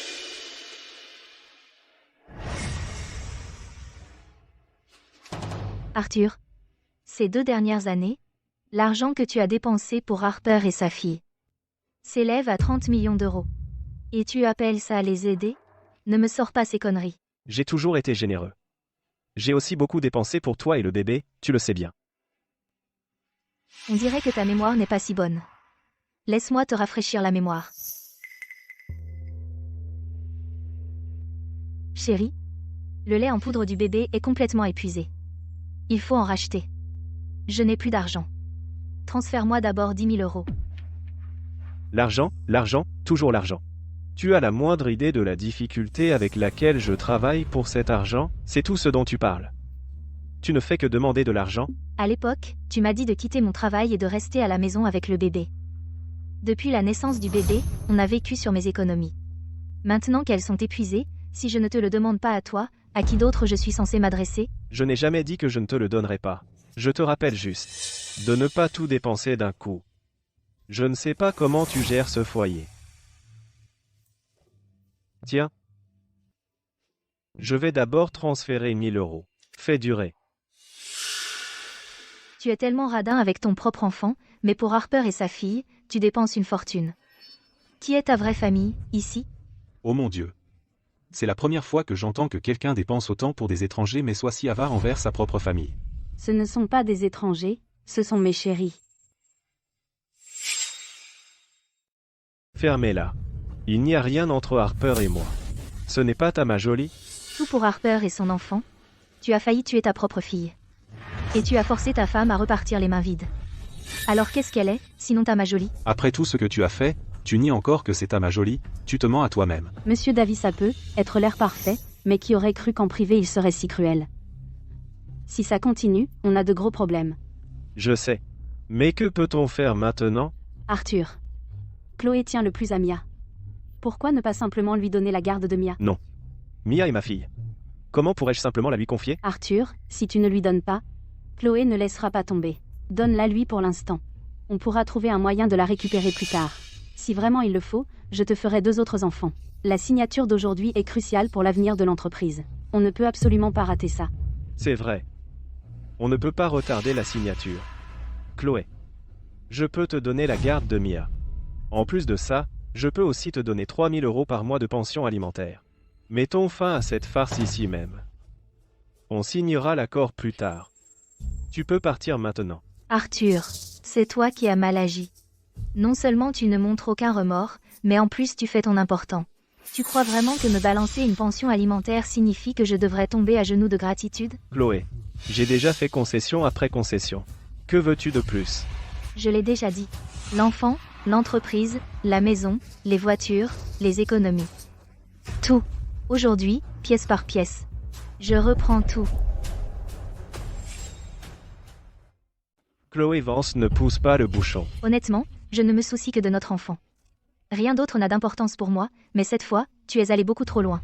Arthur, ces 2 dernières années, l'argent que tu as dépensé pour Harper et sa fille s'élève à 30 millions d'euros. Et tu appelles ça les aider? Ne me sors pas ces conneries. J'ai toujours été généreux. J'ai aussi beaucoup dépensé pour toi et le bébé, tu le sais bien. On dirait que ta mémoire n'est pas si bonne. Laisse-moi te rafraîchir la mémoire. Chérie, le lait en poudre du bébé est complètement épuisé. Il faut en racheter. Je n'ai plus d'argent. Transfère-moi d'abord 10 000 euros. L'argent, toujours l'argent. Tu as la moindre idée de la difficulté avec laquelle je travaille pour cet argent? C'est tout ce dont tu parles. Tu ne fais que demander de l'argent? À l'époque, tu m'as dit de quitter mon travail et de rester à la maison avec le bébé. Depuis la naissance du bébé, on a vécu sur mes économies. Maintenant qu'elles sont épuisées, si je ne te le demande pas à toi, à qui d'autre je suis censé m'adresser? Je n'ai jamais dit que je ne te le donnerai pas. Je te rappelle juste de ne pas tout dépenser d'un coup. Je ne sais pas comment tu gères ce foyer. Tiens. Je vais d'abord transférer 1000 euros. Fais durer. Tu es tellement radin avec ton propre enfant, mais pour Harper et sa fille, tu dépenses une fortune. Qui est ta vraie famille, ici? Oh mon Dieu. C'est la première fois que j'entends que quelqu'un dépense autant pour des étrangers mais soit si avare envers sa propre famille. Ce ne sont pas des étrangers, ce sont mes chéris. Fermez-la. Il n'y a rien entre Harper et moi. Ce n'est pas ta ma jolie? Tout pour Harper et son enfant. Tu as failli tuer ta propre fille. Et tu as forcé ta femme à repartir les mains vides. Alors qu'est-ce qu'elle est, sinon ta ma jolie? Après tout ce que tu as fait, tu nies encore que c'est ta ma jolie, tu te mens à toi-même. Monsieur Davis a peut être l'air parfait, mais qui aurait cru qu'en privé il serait si cruel? Si ça continue, on a de gros problèmes. Je sais. Mais que peut-on faire maintenant? Arthur. Chloé tient le plus à Mia. Pourquoi ne pas simplement lui donner la garde de Mia? Non. Mia est ma fille. Comment pourrais-je simplement la lui confier? Arthur, si tu ne lui donnes pas, Chloé ne laissera pas tomber. Donne-la lui pour l'instant. On pourra trouver un moyen de la récupérer plus tard. Si vraiment il le faut, je te ferai 2 autres enfants. La signature d'aujourd'hui est cruciale pour l'avenir de l'entreprise. On ne peut absolument pas rater ça. C'est vrai. On ne peut pas retarder la signature. Chloé. Je peux te donner la garde de Mia. En plus de ça, je peux aussi te donner 3000 € par mois de pension alimentaire. Mettons fin à cette farce ici même. On signera l'accord plus tard. Tu peux partir maintenant. Arthur, c'est toi qui as mal agi. Non seulement tu ne montres aucun remords, mais en plus tu fais ton important. Tu crois vraiment que me balancer une pension alimentaire signifie que je devrais tomber à genoux de gratitude? Chloé. J'ai déjà fait concession après concession. Que veux-tu de plus? Je l'ai déjà dit. L'enfant, l'entreprise, la maison, les voitures, les économies. Tout. Aujourd'hui, pièce par pièce. Je reprends tout. Chloé Vance ne pousse pas le bouchon. Honnêtement, je ne me soucie que de notre enfant. Rien d'autre n'a d'importance pour moi, mais cette fois, tu es allé beaucoup trop loin.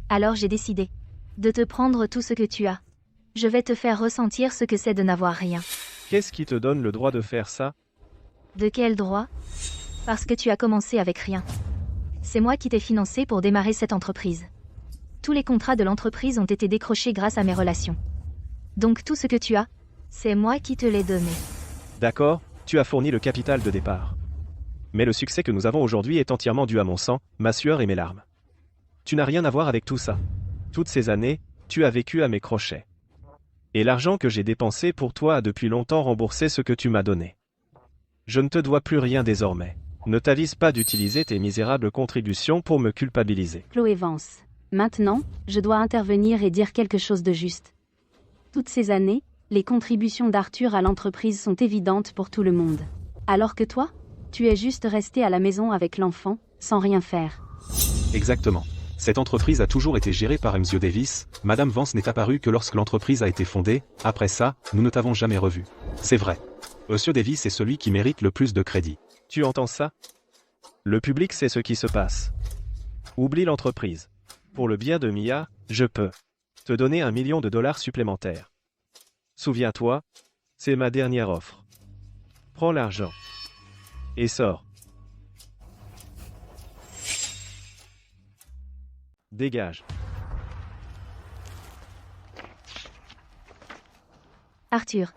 Alors j'ai décidé de te prendre tout ce que tu as. Je vais te faire ressentir ce que c'est de n'avoir rien. Qu'est-ce qui te donne le droit de faire ça? De quel droit? Parce que tu as commencé avec rien. C'est moi qui t'ai financé pour démarrer cette entreprise. Tous les contrats de l'entreprise ont été décrochés grâce à mes relations. Donc tout ce que tu as, c'est moi qui te l'ai donné. D'accord, tu as fourni le capital de départ. Mais le succès que nous avons aujourd'hui est entièrement dû à mon sang, ma sueur et mes larmes. Tu n'as rien à voir avec tout ça. Toutes ces années, tu as vécu à mes crochets. Et l'argent que j'ai dépensé pour toi a depuis longtemps remboursé ce que tu m'as donné. Je ne te dois plus rien désormais. Ne t'avise pas d'utiliser tes misérables contributions pour me culpabiliser. Chloé Vance. Maintenant, je dois intervenir et dire quelque chose de juste. Toutes ces années, les contributions d'Arthur à l'entreprise sont évidentes pour tout le monde. Alors que toi, tu es juste resté à la maison avec l'enfant, sans rien faire. Exactement. Cette entreprise a toujours été gérée par M. Davis. Madame Vance n'est apparue que lorsque l'entreprise a été fondée. Après ça, nous ne t'avons jamais revu. C'est vrai. M. Davis est celui qui mérite le plus de crédit. Tu entends ça? Le public sait ce qui se passe. Oublie l'entreprise. Pour le bien de Mia, je peux te donner $1 million supplémentaires. Souviens-toi, c'est ma dernière offre. Prends l'argent. Et sors. Dégage. Arthur.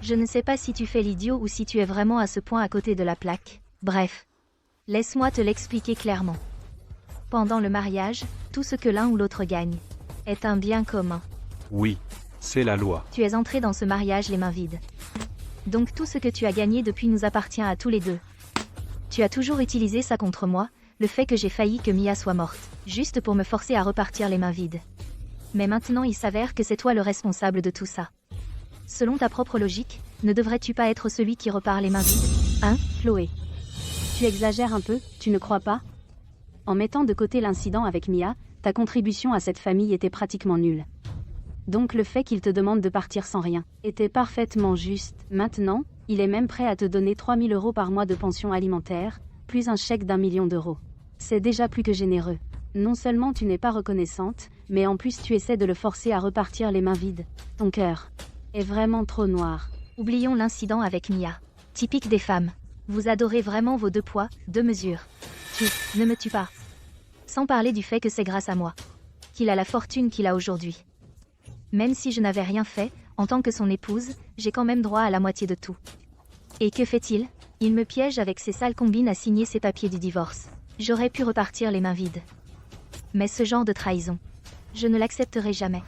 Je ne sais pas si tu fais l'idiot ou si tu es vraiment à ce point à côté de la plaque. Bref. Laisse-moi te l'expliquer clairement. Pendant le mariage, tout ce que l'un ou l'autre gagne est un bien commun. Oui, c'est la loi. Tu es entré dans ce mariage les mains vides. Donc tout ce que tu as gagné depuis nous appartient à tous les deux. Tu as toujours utilisé ça contre moi, le fait que j'ai failli que Mia soit morte, juste pour me forcer à repartir les mains vides. Mais maintenant il s'avère que c'est toi le responsable de tout ça. Selon ta propre logique, ne devrais-tu pas être celui qui repart les mains vides? Hein, Chloé? Tu exagères un peu, tu ne crois pas? En mettant de côté l'incident avec Mia, ta contribution à cette famille était pratiquement nulle. Donc le fait qu'il te demande de partir sans rien était parfaitement juste. Maintenant, il est même prêt à te donner 3000 € par mois de pension alimentaire, plus un chèque d'1 million d'euros. C'est déjà plus que généreux. Non seulement tu n'es pas reconnaissante, mais en plus tu essaies de le forcer à repartir les mains vides. Ton cœur est vraiment trop noir. Oublions l'incident avec Mia. Typique des femmes. Vous adorez vraiment vos 2 poids, 2 mesures. Tu ne me tues pas. Sans parler du fait que c'est grâce à moi qu'il a la fortune qu'il a aujourd'hui. Même si je n'avais rien fait, en tant que son épouse, j'ai quand même droit à la moitié de tout. Et que fait-il? Il me piège avec ses sales combines à signer ses papiers du divorce. J'aurais pu repartir les mains vides. Mais ce genre de trahison, je ne l'accepterai jamais.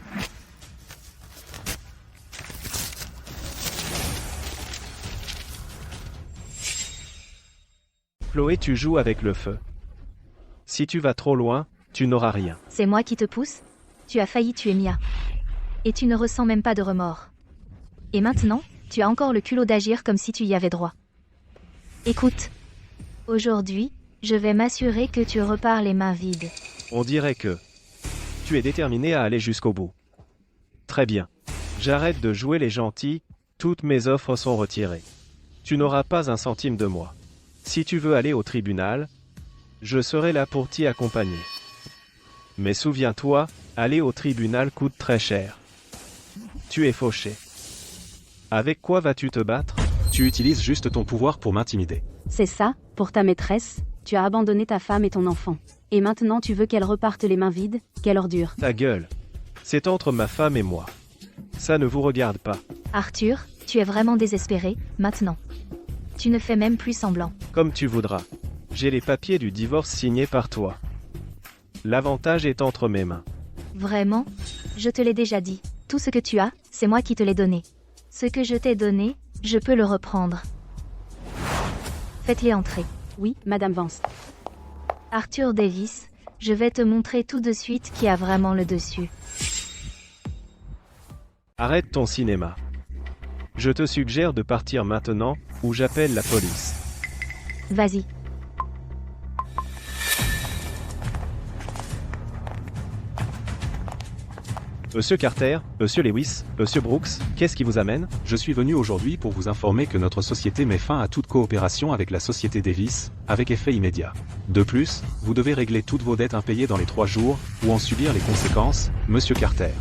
Chloé, tu joues avec le feu. Si tu vas trop loin, tu n'auras rien. C'est moi qui te pousse? Tu as failli tuer Mia. Et tu ne ressens même pas de remords. Et maintenant, tu as encore le culot d'agir comme si tu y avais droit. Écoute. Aujourd'hui, je vais m'assurer que tu repars les mains vides. On dirait que tu es déterminé à aller jusqu'au bout. Très bien. J'arrête de jouer les gentils, toutes mes offres sont retirées. Tu n'auras pas un centime de moi. Si tu veux aller au tribunal, je serai là pour t'y accompagner. Mais souviens-toi, aller au tribunal coûte très cher. Tu es fauché. Avec quoi vas-tu te battre? Tu utilises juste ton pouvoir pour m'intimider. C'est ça, pour ta maîtresse, tu as abandonné ta femme et ton enfant. Et maintenant tu veux qu'elle reparte les mains vides, quelle ordure. Ta gueule. C'est entre ma femme et moi. Ça ne vous regarde pas. Arthur, tu es vraiment désespéré, maintenant. Tu ne fais même plus semblant. Comme tu voudras. J'ai les papiers du divorce signés par toi. L'avantage est entre mes mains. Vraiment? Je te l'ai déjà dit. Tout ce que tu as, c'est moi qui te l'ai donné. Ce que je t'ai donné, je peux le reprendre. Faites-les entrer. Oui, Madame Vance. Arthur Davis, je vais te montrer tout de suite qui a vraiment le dessus. Arrête ton cinéma. Je te suggère de partir maintenant, ou j'appelle la police. Vas-y. Monsieur Carter, Monsieur Lewis, Monsieur Brooks, qu'est-ce qui vous amène? Je suis venu aujourd'hui pour vous informer que notre société met fin à toute coopération avec la société Davis, avec effet immédiat. De plus, vous devez régler toutes vos dettes impayées dans les 3 jours, ou en subir les conséquences, Monsieur Carter.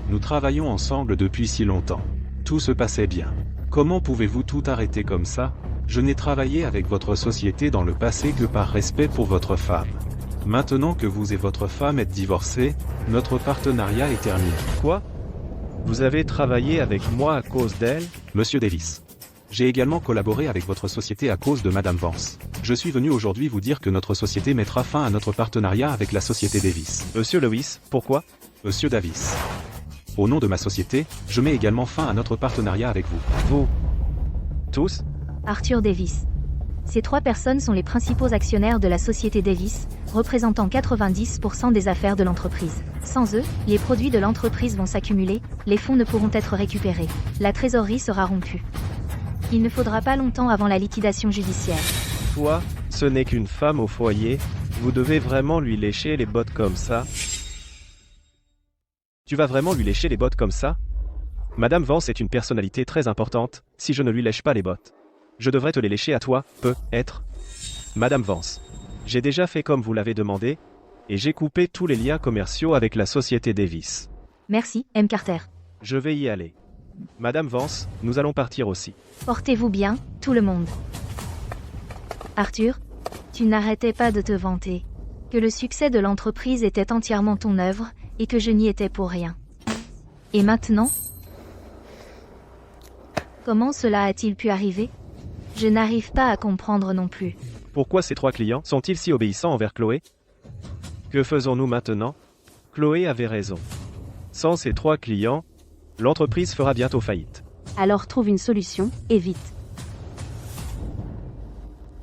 Nous travaillons ensemble depuis si longtemps. Tout se passait bien. Comment pouvez-vous tout arrêter comme ça? Je n'ai travaillé avec votre société dans le passé que par respect pour votre femme. Maintenant que vous et votre femme êtes divorcés, notre partenariat est terminé. Quoi? Vous avez travaillé avec moi à cause d'elle? Monsieur Davis. J'ai également collaboré avec votre société à cause de Madame Vance. Je suis venu aujourd'hui vous dire que notre société mettra fin à notre partenariat avec la société Davis. Monsieur Lewis, pourquoi? Monsieur Davis. Au nom de ma société, je mets également fin à notre partenariat avec vous. Vous? Tous? Arthur Davis. Ces 3 personnes sont les principaux actionnaires de la société Davis, représentant 90% des affaires de l'entreprise. Sans eux, les produits de l'entreprise vont s'accumuler, les fonds ne pourront être récupérés, la trésorerie sera rompue. Il ne faudra pas longtemps avant la liquidation judiciaire. Toi, ce n'est qu'une femme au foyer, vous devez vraiment lui lécher les bottes comme ça? Tu vas vraiment lui lécher les bottes comme ça? Madame Vance est une personnalité très importante, si je ne lui lèche pas les bottes. Je devrais te les lécher à toi, peut-être. Madame Vance. J'ai déjà fait comme vous l'avez demandé, et j'ai coupé tous les liens commerciaux avec la société Davis. Merci, M. Carter. Je vais y aller. Madame Vance, nous allons partir aussi. Portez-vous bien, tout le monde. Arthur, tu n'arrêtais pas de te vanter. Que le succès de l'entreprise était entièrement ton œuvre, et que je n'y étais pour rien. Et maintenant? Comment cela a-t-il pu arriver? Je n'arrive pas à comprendre non plus. Pourquoi ces 3 clients sont-ils si obéissants envers Chloé? Que faisons-nous maintenant? Chloé avait raison. Sans ces 3 clients, l'entreprise fera bientôt faillite. Alors trouve une solution, et vite.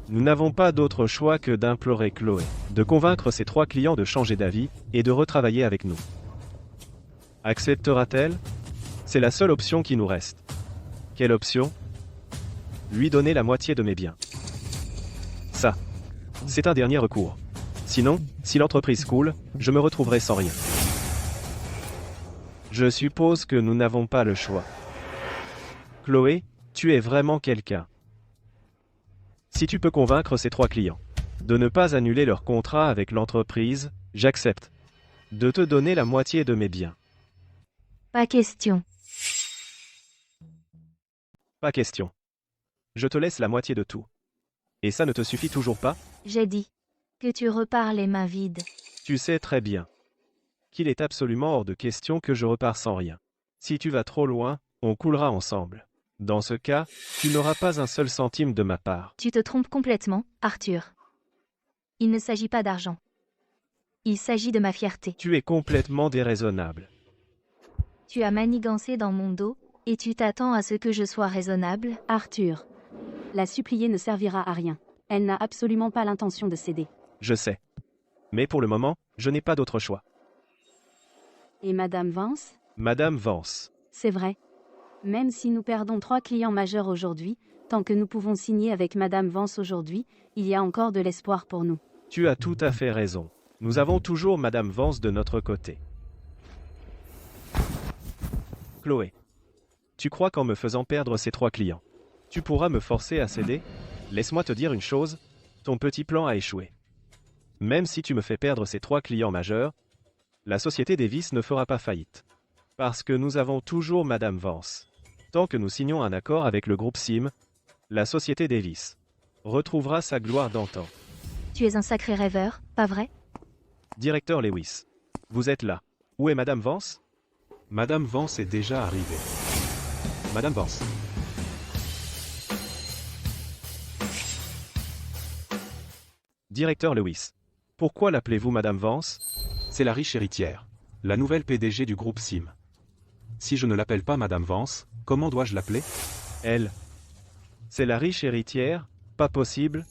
Nous n'avons pas d'autre choix que d'implorer Chloé, de convaincre ces 3 clients de changer d'avis, et de retravailler avec nous. Acceptera-t-elle? C'est la seule option qui nous reste. Quelle option? Lui donner la moitié de mes biens. Ça. C'est un dernier recours. Sinon, si l'entreprise coule, je me retrouverai sans rien. Je suppose que nous n'avons pas le choix. Chloé, tu es vraiment quelqu'un. Si tu peux convaincre ces 3 clients de ne pas annuler leur contrat avec l'entreprise, j'accepte de te donner la moitié de mes biens. Pas question. Pas question. Je te laisse la moitié de tout. Et ça ne te suffit toujours pas? J'ai dit que tu repars les mains vides. Tu sais très bien qu'il est absolument hors de question que je repars sans rien. Si tu vas trop loin, on coulera ensemble. Dans ce cas, tu n'auras pas un seul centime de ma part. Tu te trompes complètement, Arthur. Il ne s'agit pas d'argent. Il s'agit de ma fierté. Tu es complètement déraisonnable. Tu as manigancé dans mon dos, et tu t'attends à ce que je sois raisonnable? Arthur. La supplier ne servira à rien. Elle n'a absolument pas l'intention de céder. Je sais. Mais pour le moment, je n'ai pas d'autre choix. Et Madame Vance? Madame Vance. C'est vrai. Même si nous perdons 3 clients majeurs aujourd'hui, tant que nous pouvons signer avec Madame Vance aujourd'hui, il y a encore de l'espoir pour nous. Tu as tout à fait raison. Nous avons toujours Madame Vance de notre côté. Chloé. Tu crois qu'en me faisant perdre ces 3 clients, tu pourras me forcer à céder? Laisse-moi te dire une chose, ton petit plan a échoué. Même si tu me fais perdre ces 3 clients majeurs, la société Davis ne fera pas faillite. Parce que nous avons toujours Madame Vance. Tant que nous signons un accord avec le groupe SIM, la société Davis retrouvera sa gloire d'antan. Tu es un sacré rêveur, pas vrai? Directeur Lewis. Vous êtes là. Où est Madame Vance? Madame Vance est déjà arrivée. Madame Vance. Directeur Lewis. Pourquoi l'appelez-vous Madame Vance? C'est la riche héritière. La nouvelle PDG du groupe SIM. Si je ne l'appelle pas Madame Vance, comment dois-je l'appeler? Elle. C'est la riche héritière? Pas possible.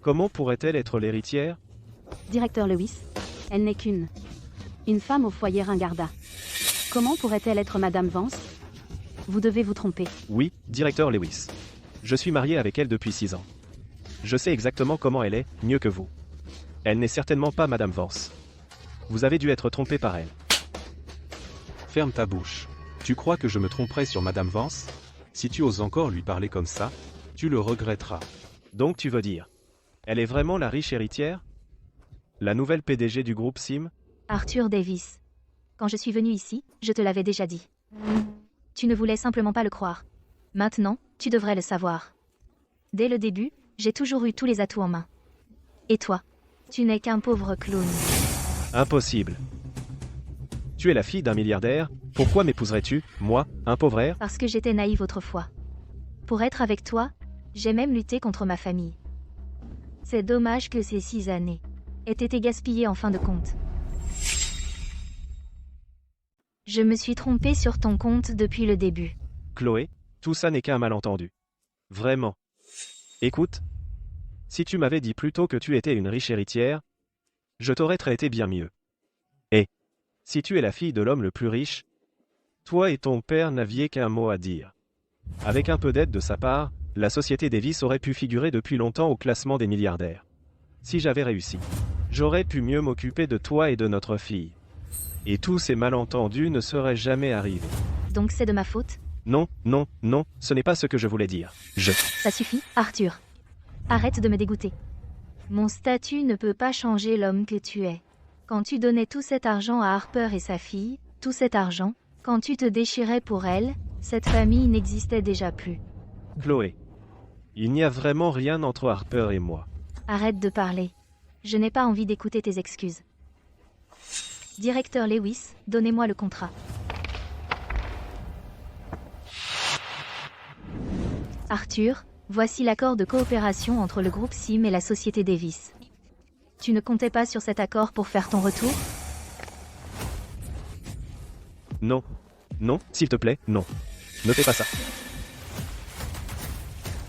Comment pourrait-elle être l'héritière? Directeur Lewis, elle n'est qu'une femme au foyer ringarda. Comment pourrait-elle être Madame Vance? Vous devez vous tromper. Oui, directeur Lewis. Je suis marié avec elle depuis 6 ans. Je sais exactement comment elle est, mieux que vous. Elle n'est certainement pas Madame Vance. Vous avez dû être trompé par elle. Ferme ta bouche. Tu crois que je me tromperai sur Madame Vance? Si tu oses encore lui parler comme ça, tu le regretteras. Donc tu veux dire, elle est vraiment la riche héritière? La nouvelle PDG du groupe SIM? Arthur Davis. Quand je suis venu ici, je te l'avais déjà dit. Tu ne voulais simplement pas le croire. Maintenant, tu devrais le savoir. Dès le début, j'ai toujours eu tous les atouts en main. Et toi? Tu n'es qu'un pauvre clown. Impossible. Tu es la fille d'un milliardaire, pourquoi m'épouserais-tu, moi, un pauvre? Parce que j'étais naïve autrefois. Pour être avec toi, j'ai même lutté contre ma famille. C'est dommage que ces 6 années aient été gaspillées en fin de compte. Je me suis trompée sur ton compte depuis le début. Chloé, tout ça n'est qu'un malentendu. Vraiment. Écoute, si tu m'avais dit plus tôt que tu étais une riche héritière, je t'aurais traité bien mieux. Et, si tu es la fille de l'homme le plus riche, toi et ton père n'aviez qu'un mot à dire. Avec un peu d'aide de sa part, la société Davis aurait pu figurer depuis longtemps au classement des milliardaires. Si j'avais réussi, j'aurais pu mieux m'occuper de toi et de notre fille. Et tous ces malentendus ne seraient jamais arrivés. Donc c'est de ma faute? Non, non, non, ce n'est pas ce que je voulais dire. Ça suffit, Arthur. Arrête de me dégoûter. Mon statut ne peut pas changer l'homme que tu es. Quand tu donnais tout cet argent à Harper et sa fille, tout cet argent, quand tu te déchirais pour elle, cette famille n'existait déjà plus. Chloé, il n'y a vraiment rien entre Harper et moi. Arrête de parler. Je n'ai pas envie d'écouter tes excuses. Directeur Lewis, donnez-moi le contrat. Arthur, voici l'accord de coopération entre le groupe SIM et la société Davis. Tu ne comptais pas sur cet accord pour faire ton retour? Non. Non, s'il te plaît, non. Ne fais pas ça.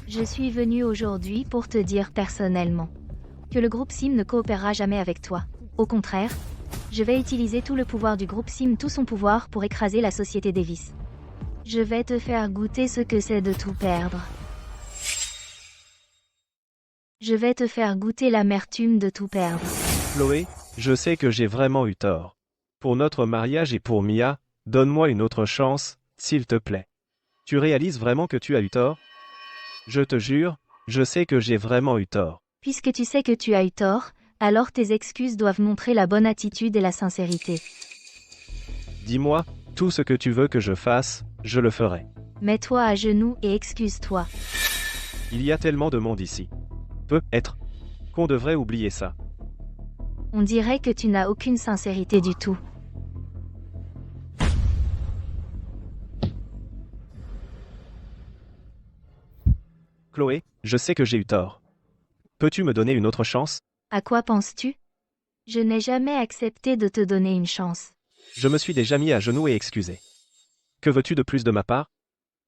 Je suis venu aujourd'hui pour te dire personnellement que le groupe SIM ne coopérera jamais avec toi. Au contraire, je vais utiliser tout le pouvoir du groupe SIM, tout son pouvoir pour écraser la société Davis. Je vais te faire goûter ce que c'est de tout perdre. Je vais te faire goûter l'amertume de tout perdre. Chloé, je sais que j'ai vraiment eu tort. Pour notre mariage et pour Mia, donne-moi une autre chance, s'il te plaît. Tu réalises vraiment que tu as eu tort? Je te jure, je sais que j'ai vraiment eu tort. Puisque tu sais que tu as eu tort, alors tes excuses doivent montrer la bonne attitude et la sincérité. Dis-moi, tout ce que tu veux que je fasse, je le ferai. Mets-toi à genoux et excuse-toi. Il y a tellement de monde ici. Peut-être qu'on devrait oublier ça. On dirait que tu n'as aucune sincérité du tout. Chloé, je sais que j'ai eu tort. Peux-tu me donner une autre chance? À quoi penses-tu? Je n'ai jamais accepté de te donner une chance. Je me suis déjà mis à genoux et excusé. Que veux-tu de plus de ma part?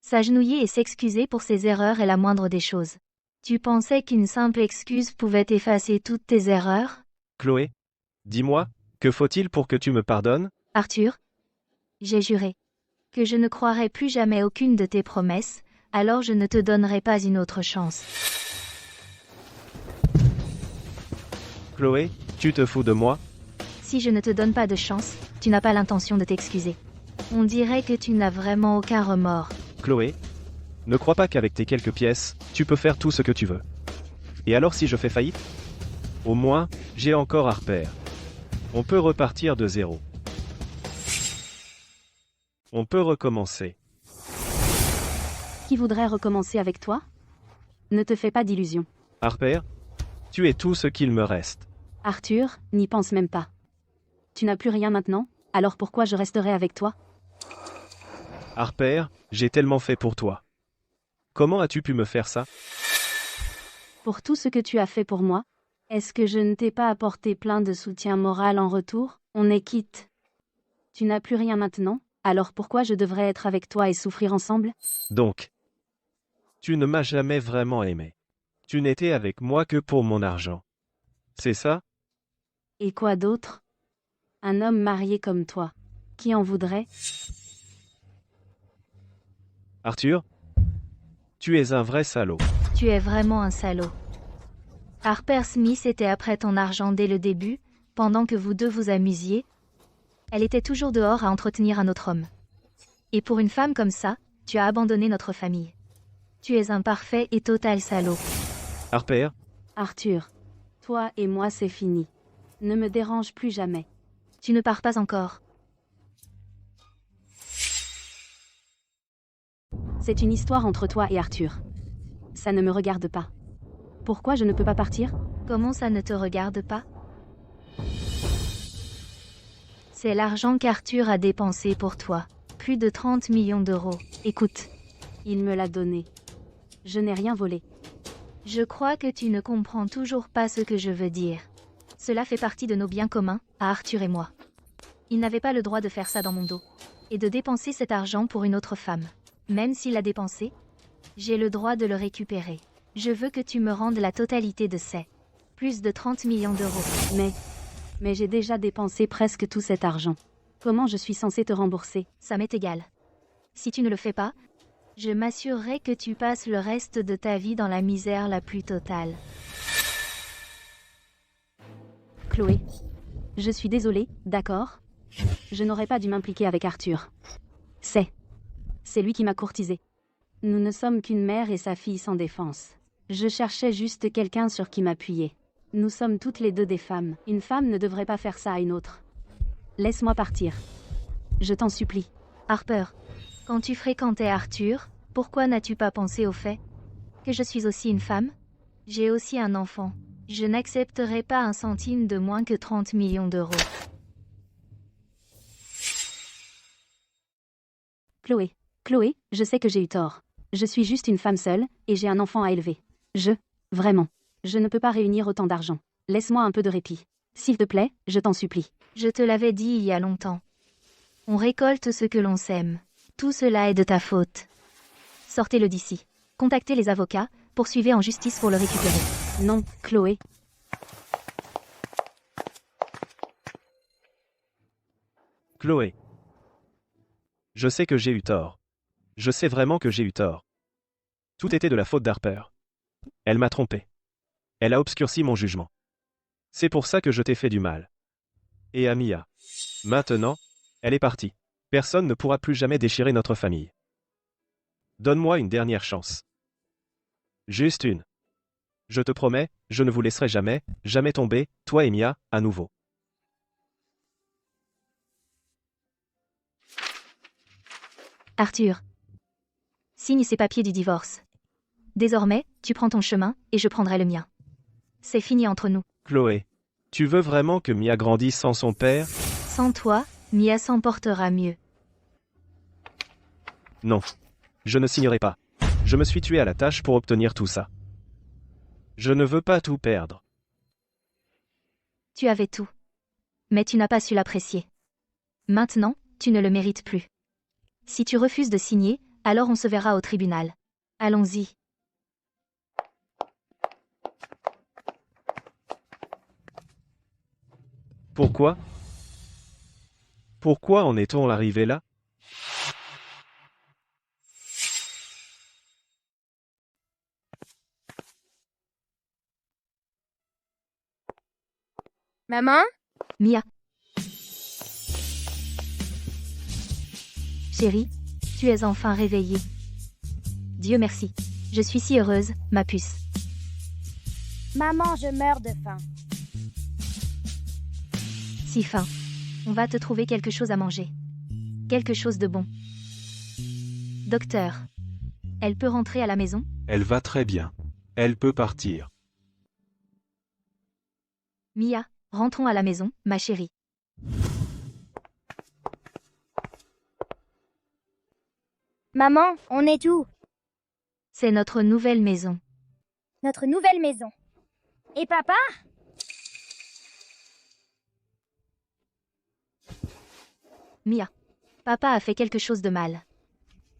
S'agenouiller et s'excuser pour ses erreurs est la moindre des choses. Tu pensais qu'une simple excuse pouvait effacer toutes tes erreurs? Chloé, dis-moi, que faut-il pour que tu me pardonnes? Arthur, j'ai juré que je ne croirai plus jamais aucune de tes promesses, alors je ne te donnerai pas une autre chance. Chloé, tu te fous de moi? Si je ne te donne pas de chance, tu n'as pas l'intention de t'excuser. On dirait que tu n'as vraiment aucun remords. Chloé, ne crois pas qu'avec tes quelques pièces, tu peux faire tout ce que tu veux. Et alors si je fais faillite? Au moins, j'ai encore Harper. On peut repartir de zéro. On peut recommencer. Qui voudrait recommencer avec toi? Ne te fais pas d'illusions. Harper, tu es tout ce qu'il me reste. Arthur, n'y pense même pas. Tu n'as plus rien maintenant, alors pourquoi je resterai avec toi? Harper, j'ai tellement fait pour toi. Comment as-tu pu me faire ça? Pour tout ce que tu as fait pour moi, est-ce que je ne t'ai pas apporté plein de soutien moral en retour? On est quitte. Tu n'as plus rien maintenant, alors pourquoi je devrais être avec toi et souffrir ensemble? Donc, tu ne m'as jamais vraiment aimé. Tu n'étais avec moi que pour mon argent. C'est ça? Et quoi d'autre? Un homme marié comme toi. Qui en voudrait? Arthur, tu es un vrai salaud. Tu es vraiment un salaud. Harper Smith était après ton argent dès le début, pendant que vous deux vous amusiez. Elle était toujours dehors à entretenir un autre homme. Et pour une femme comme ça, tu as abandonné notre famille. Tu es un parfait et total salaud. Harper, Arthur, toi et moi c'est fini. Ne me dérange plus jamais. Tu ne pars pas encore. C'est une histoire entre toi et Arthur. Ça ne me regarde pas. Pourquoi je ne peux pas partir? Comment ça ne te regarde pas? C'est l'argent qu'Arthur a dépensé pour toi. Plus de 30 millions d'euros. Écoute, Il me l'a donné. Je n'ai rien volé. je crois que tu ne comprends toujours pas ce que je veux dire. Cela fait partie de nos biens communs, à Arthur et moi. Il n'avait pas le droit de faire ça dans mon dos. Et de dépenser cet argent pour une autre femme. Même s'il l'a dépensé, j'ai le droit de le récupérer. Je veux que tu me rendes la totalité de ces plus de 30 millions d'euros. Mais j'ai déjà dépensé presque tout cet argent. Comment je suis censée te rembourser? Ça m'est égal. Si tu ne le fais pas, je m'assurerai que tu passes le reste de ta vie dans la misère la plus totale. Chloé. Je suis désolée, d'accord? Je n'aurais pas dû m'impliquer avec Arthur. C'est lui qui m'a courtisée. Nous ne sommes qu'une mère et sa fille sans défense. Je cherchais juste quelqu'un sur qui m'appuyer. Nous sommes toutes les deux des femmes. Une femme ne devrait pas faire ça à une autre. Laisse-moi partir. Je t'en supplie. Harper, quand tu fréquentais Arthur, pourquoi n'as-tu pas pensé au fait que je suis aussi une femme? J'ai aussi un enfant. Je n'accepterai pas un centime de moins que 30 millions d'euros. Chloé, je sais que j'ai eu tort. Je suis juste une femme seule, et j'ai un enfant à élever. Vraiment, je ne peux pas réunir autant d'argent. Laisse-moi un peu de répit. S'il te plaît, je t'en supplie. Je te l'avais dit il y a longtemps. On récolte ce que l'on sème. Tout cela est de ta faute. Sortez-le d'ici. Contactez les avocats, poursuivez en justice pour le récupérer. Non, Chloé. Chloé. Je sais que j'ai eu tort. Je sais vraiment que j'ai eu tort. Tout était de la faute d'Harper. Elle m'a trompé. Elle a obscurci mon jugement. C'est pour ça que je t'ai fait du mal. Et à Mia. Maintenant, elle est partie. Personne ne pourra plus jamais déchirer notre famille. Donne-moi une dernière chance. Juste une. Je te promets, je ne vous laisserai jamais, jamais tomber, toi et Mia, à nouveau. Arthur. Signe ces papiers du divorce. Désormais, tu prends ton chemin, et je prendrai le mien. C'est fini entre nous. Chloé. Tu veux vraiment que Mia grandisse sans son père? Sans toi, Mia s'en portera mieux. Non. Je ne signerai pas. Je me suis tué à la tâche pour obtenir tout ça. Je ne veux pas tout perdre. Tu avais tout. Mais tu n'as pas su l'apprécier. Maintenant, tu ne le mérites plus. Si tu refuses de signer, alors on se verra au tribunal. Allons-y. Pourquoi? Pourquoi en est-on arrivé là? Maman? Mia. Chérie, tu es enfin réveillée. Dieu merci. Je suis si heureuse, ma puce. Maman, je meurs de faim. Si faim. On va te trouver quelque chose à manger. Quelque chose de bon. Docteur. Elle peut rentrer à la maison? Elle va très bien. Elle peut partir. Mia, rentrons à la maison, ma chérie. Maman, on est où? C'est notre nouvelle maison. Notre nouvelle maison. Et papa? Mia, papa a fait quelque chose de mal.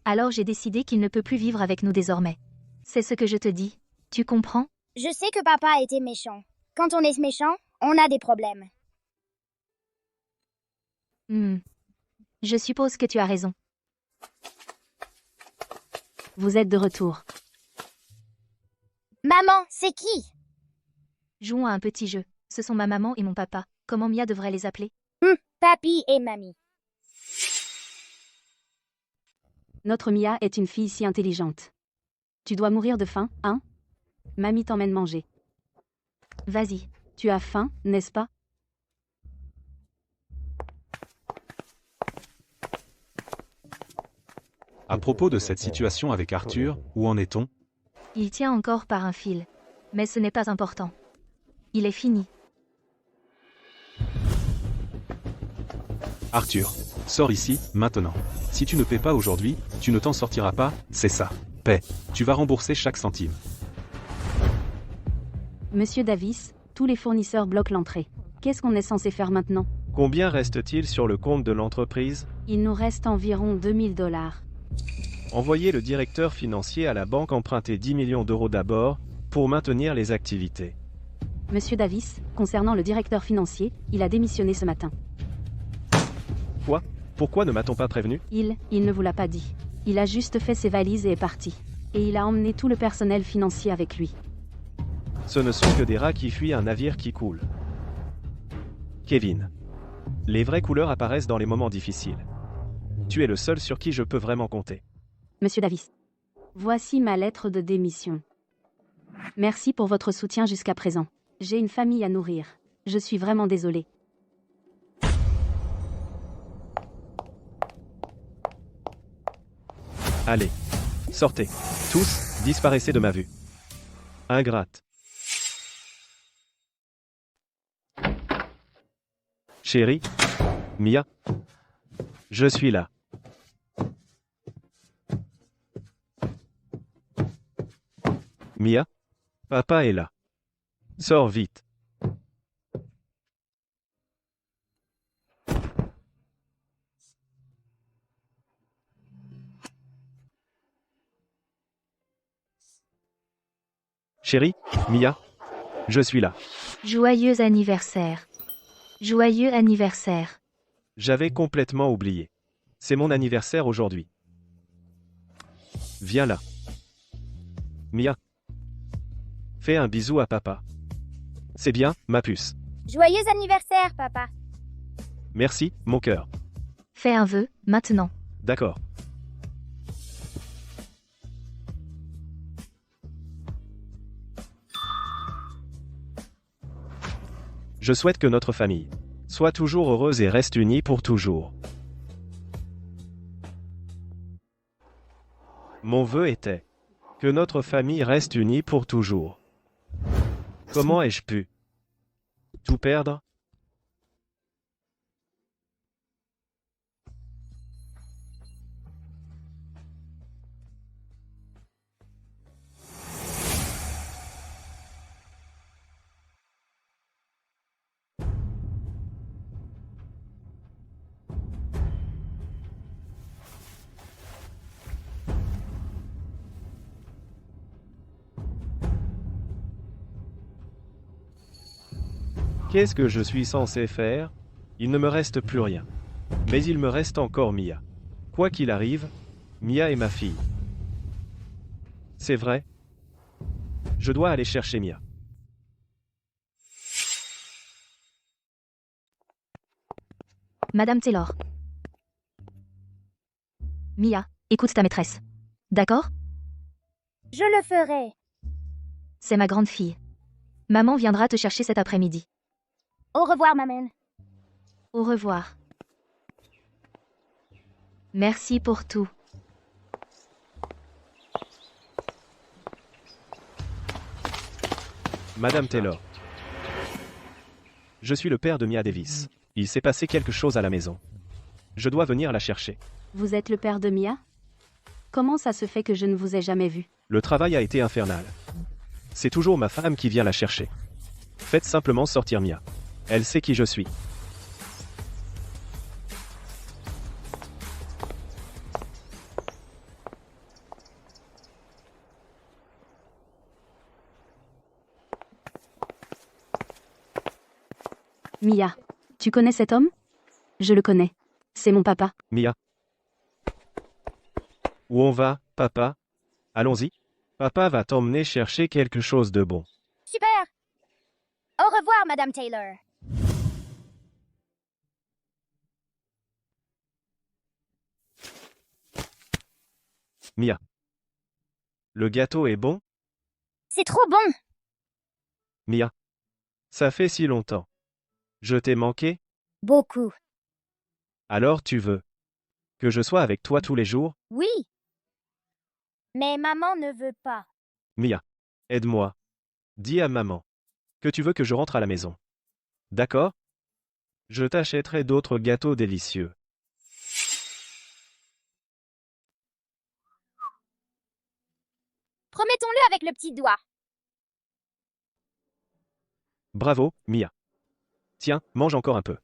Alors j'ai décidé qu'il ne peut plus vivre avec nous désormais. C'est ce que je te dis, tu comprends? Je sais que papa a été méchant. Quand on est méchant, on a des problèmes. Je suppose que tu as raison. Vous êtes de retour. Maman, c'est qui? Jouons à un petit jeu. Ce sont ma maman et mon papa. Comment Mia devrait les appeler? Papi et mamie. Notre Mia est une fille si intelligente. Tu dois mourir de faim, hein? Mamie t'emmène manger. Vas-y. Tu as faim, n'est-ce pas? À propos de cette situation avec Arthur, où en est-on? Il tient encore par un fil. Mais ce n'est pas important. Il est fini. Arthur, sors ici, maintenant. Si tu ne paies pas aujourd'hui, tu ne t'en sortiras pas, c'est ça. Paie. Tu vas rembourser chaque centime. Monsieur Davis, tous les fournisseurs bloquent l'entrée. Qu'est-ce qu'on est censé faire maintenant? Combien reste-t-il sur le compte de l'entreprise? Il nous reste environ 2000 $. Envoyez le directeur financier à la banque emprunter 10 millions d'euros d'abord, pour maintenir les activités. Monsieur Davis, concernant le directeur financier, il a démissionné ce matin. Quoi? Pourquoi ne m'a-t-on pas prévenu? Il ne vous l'a pas dit. Il a juste fait ses valises et est parti. Et il a emmené tout le personnel financier avec lui. Ce ne sont que des rats qui fuient un navire qui coule. Kevin. Les vraies couleurs apparaissent dans les moments difficiles. Tu es le seul sur qui je peux vraiment compter. Monsieur Davis. Voici ma lettre de démission. Merci pour votre soutien jusqu'à présent. J'ai une famille à nourrir. Je suis vraiment désolé. Allez. Sortez. Tous, disparaissez de ma vue. Ingrate. Chérie. Mia. Je suis là. Mia. Papa est là. Sors vite. Chérie, Mia. Je suis là. Joyeux anniversaire. Joyeux anniversaire. J'avais complètement oublié. C'est mon anniversaire aujourd'hui. Viens là. Mia. Fais un bisou à papa. C'est bien, ma puce. Joyeux anniversaire, papa. Merci, mon cœur. Fais un vœu, maintenant. D'accord. Je souhaite que notre famille soit toujours heureuse et reste unie pour toujours. Mon vœu était que notre famille reste unie pour toujours. Comment ai-je pu tout perdre? Qu'est-ce que je suis censé faire? Il ne me reste plus rien. Mais il me reste encore Mia. Quoi qu'il arrive, Mia est ma fille. C'est vrai? Je dois aller chercher Mia. Madame Taylor. Mia, écoute ta maîtresse. D'accord? Je le ferai. C'est ma grande fille. Maman viendra te chercher cet après-midi. Au revoir, maman. Au revoir. Merci pour tout. Madame Taylor. Je suis le père de Mia Davis. Il s'est passé quelque chose à la maison. Je dois venir la chercher. Vous êtes le père de Mia? Comment ça se fait que je ne vous ai jamais vu? Le travail a été infernal. C'est toujours ma femme qui vient la chercher. Faites simplement sortir Mia. Elle sait qui je suis. Mia, tu connais cet homme? Je le connais. C'est mon papa. Mia. Où on va, papa? Allons-y. Papa va t'emmener chercher quelque chose de bon. Super! Au revoir, Madame Taylor. Mia. Le gâteau est bon? C'est trop bon! Mia. Ça fait si longtemps. Je t'ai manqué? Beaucoup. Alors tu veux que je sois avec toi tous les jours? Oui. Mais maman ne veut pas. Mia. Aide-moi. Dis à maman que tu veux que je rentre à la maison. D'accord? Je t'achèterai d'autres gâteaux délicieux. Promettons-le avec le petit doigt. Bravo, Mia. Tiens, mange encore un peu.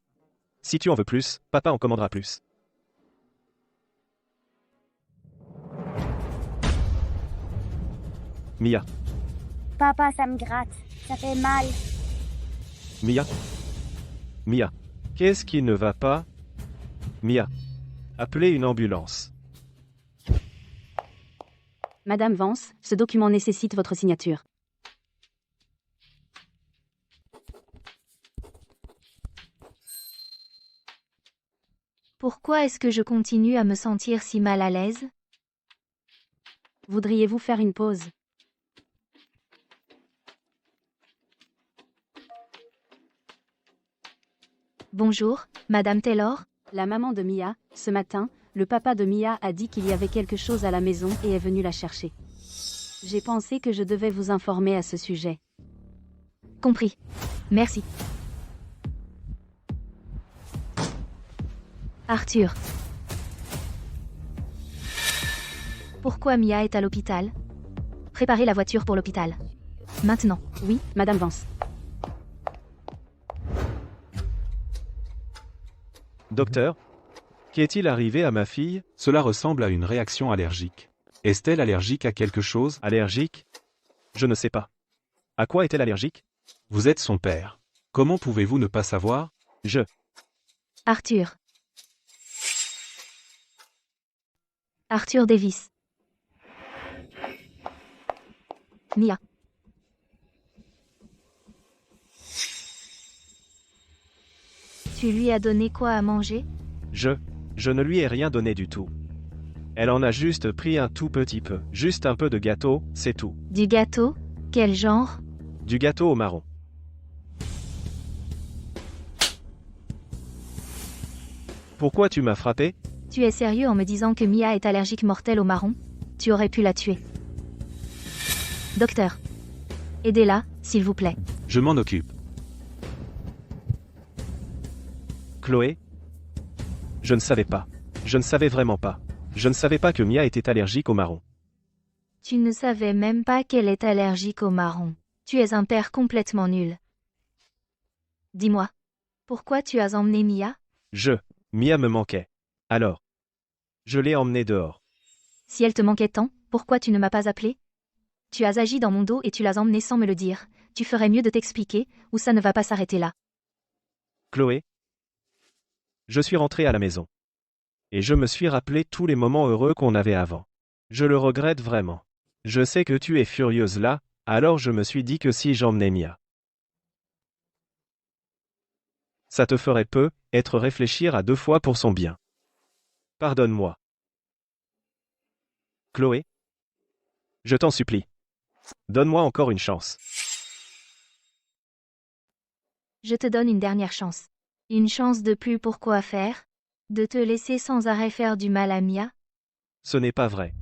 Si tu en veux plus, papa en commandera plus. Mia. Papa, ça me gratte. Ça fait mal. Mia. Mia. Qu'est-ce qui ne va pas? Mia. Appelez une ambulance. Madame Vance, ce document nécessite votre signature. Pourquoi est-ce que je continue à me sentir si mal à l'aise? Voudriez-vous faire une pause? Bonjour, Madame Taylor. La maman de Mia, ce matin, le papa de Mia a dit qu'il y avait quelque chose à la maison et est venu la chercher. J'ai pensé que je devais vous informer à ce sujet. Compris. Merci. Arthur. Pourquoi Mia est à l'hôpital? Préparez la voiture pour l'hôpital. Maintenant. Oui, Madame Vance. Docteur, qu'est-il arrivé à ma fille? Cela ressemble à une réaction allergique. Est-elle allergique à quelque chose? Allergique? Je ne sais pas. À quoi est-elle allergique? Vous êtes son père. Comment pouvez-vous ne pas savoir? Arthur. Arthur Davis. Mia. Tu lui as donné quoi à manger? Je ne lui ai rien donné du tout. Elle en a juste pris un tout petit peu. Juste un peu de gâteau, c'est tout. Du gâteau? Quel genre? Du gâteau au marron. Pourquoi tu m'as frappé? Tu es sérieux en me disant que Mia est allergique mortelle au marron? Tu aurais pu la tuer. Docteur. Aidez-la, s'il vous plaît. Je m'en occupe. Chloé? Je ne savais pas. Je ne savais vraiment pas. Je ne savais pas que Mia était allergique au marron. Tu ne savais même pas qu'elle est allergique au marron. Tu es un père complètement nul. Dis-moi. Pourquoi tu as emmené Mia? Mia me manquait. Alors. Je l'ai emmenée dehors. Si elle te manquait tant, pourquoi tu ne m'as pas appelé? Tu as agi dans mon dos et tu l'as emmenée sans me le dire. Tu ferais mieux de t'expliquer, ou ça ne va pas s'arrêter là. Chloé? Je suis rentré à la maison. Et je me suis rappelé tous les moments heureux qu'on avait avant. Je le regrette vraiment. Je sais que tu es furieuse là, alors je me suis dit que si j'emmenais Mia, ça te ferait être réfléchir à 2 fois pour son bien. Pardonne-moi. Chloé? Je t'en supplie. Donne-moi encore une chance. Je te donne une dernière chance. Une chance de plus pour quoi faire? De te laisser sans arrêt faire du mal à Mia? Ce n'est pas vrai.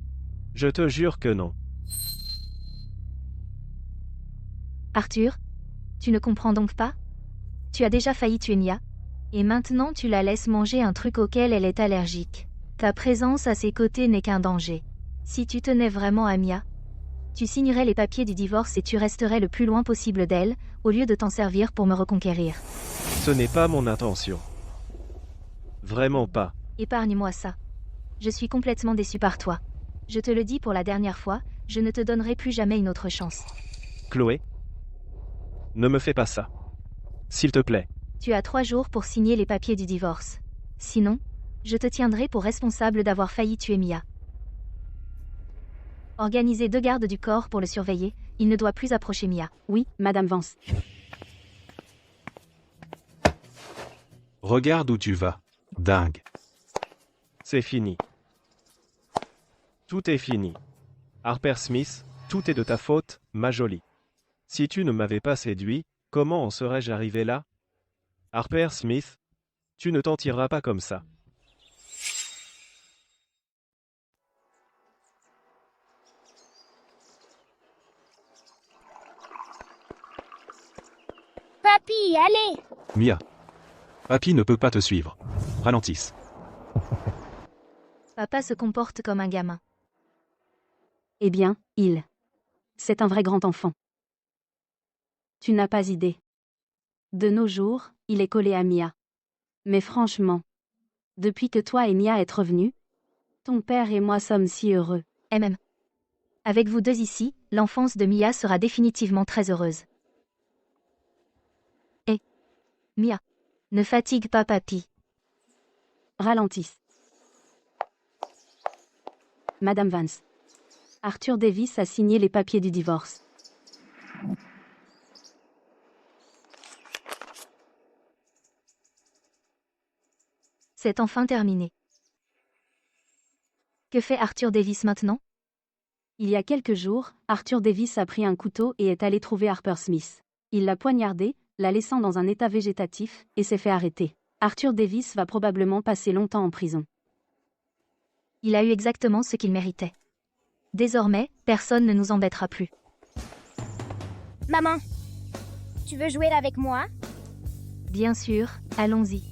Je te jure que non. Arthur, Tu ne comprends donc pas? Tu as déjà failli tuer Mia. Et maintenant tu la laisses manger un truc auquel elle est allergique. Ta présence à ses côtés n'est qu'un danger. Si tu tenais vraiment à Mia, tu signerais les papiers du divorce et tu resterais le plus loin possible d'elle, au lieu de t'en servir pour me reconquérir. Ce n'est pas mon intention. Vraiment pas. Épargne-moi ça. Je suis complètement déçue par toi. Je te le dis pour la dernière fois, je ne te donnerai plus jamais une autre chance. Chloé? Ne me fais pas ça. S'il te plaît. Tu as 3 jours pour signer les papiers du divorce. Sinon, je te tiendrai pour responsable d'avoir failli tuer Mia. Organisez 2 gardes du corps pour le surveiller, il ne doit plus approcher Mia. Oui, Madame Vance. Regarde où tu vas. Dingue. C'est fini. Tout est fini. Harper Smith, tout est de ta faute, ma jolie. Si tu ne m'avais pas séduit, comment en serais-je arrivé là? Harper Smith, tu ne t'en tireras pas comme ça. Papy, allez! Mia. Papy ne peut pas te suivre. Ralentisse. Papa se comporte comme un gamin. Eh bien, c'est un vrai grand enfant. Tu n'as pas idée. De nos jours, il est collé à Mia. Mais franchement, depuis que toi et Mia êtes revenus, ton père et moi sommes si heureux. MM. Avec vous deux ici, l'enfance de Mia sera définitivement très heureuse. Et Mia, ne fatigue pas papy. Ralentisse. Madame Vance. Arthur Davis a signé les papiers du divorce. C'est enfin terminé. Que fait Arthur Davis maintenant? Il y a quelques jours, Arthur Davis a pris un couteau et est allé trouver Harper Smith. Il l'a poignardée, la laissant dans un état végétatif, et s'est fait arrêter. Arthur Davis va probablement passer longtemps en prison. Il a eu exactement ce qu'il méritait. Désormais, personne ne nous embêtera plus. Maman, tu veux jouer avec moi? Bien sûr, allons-y.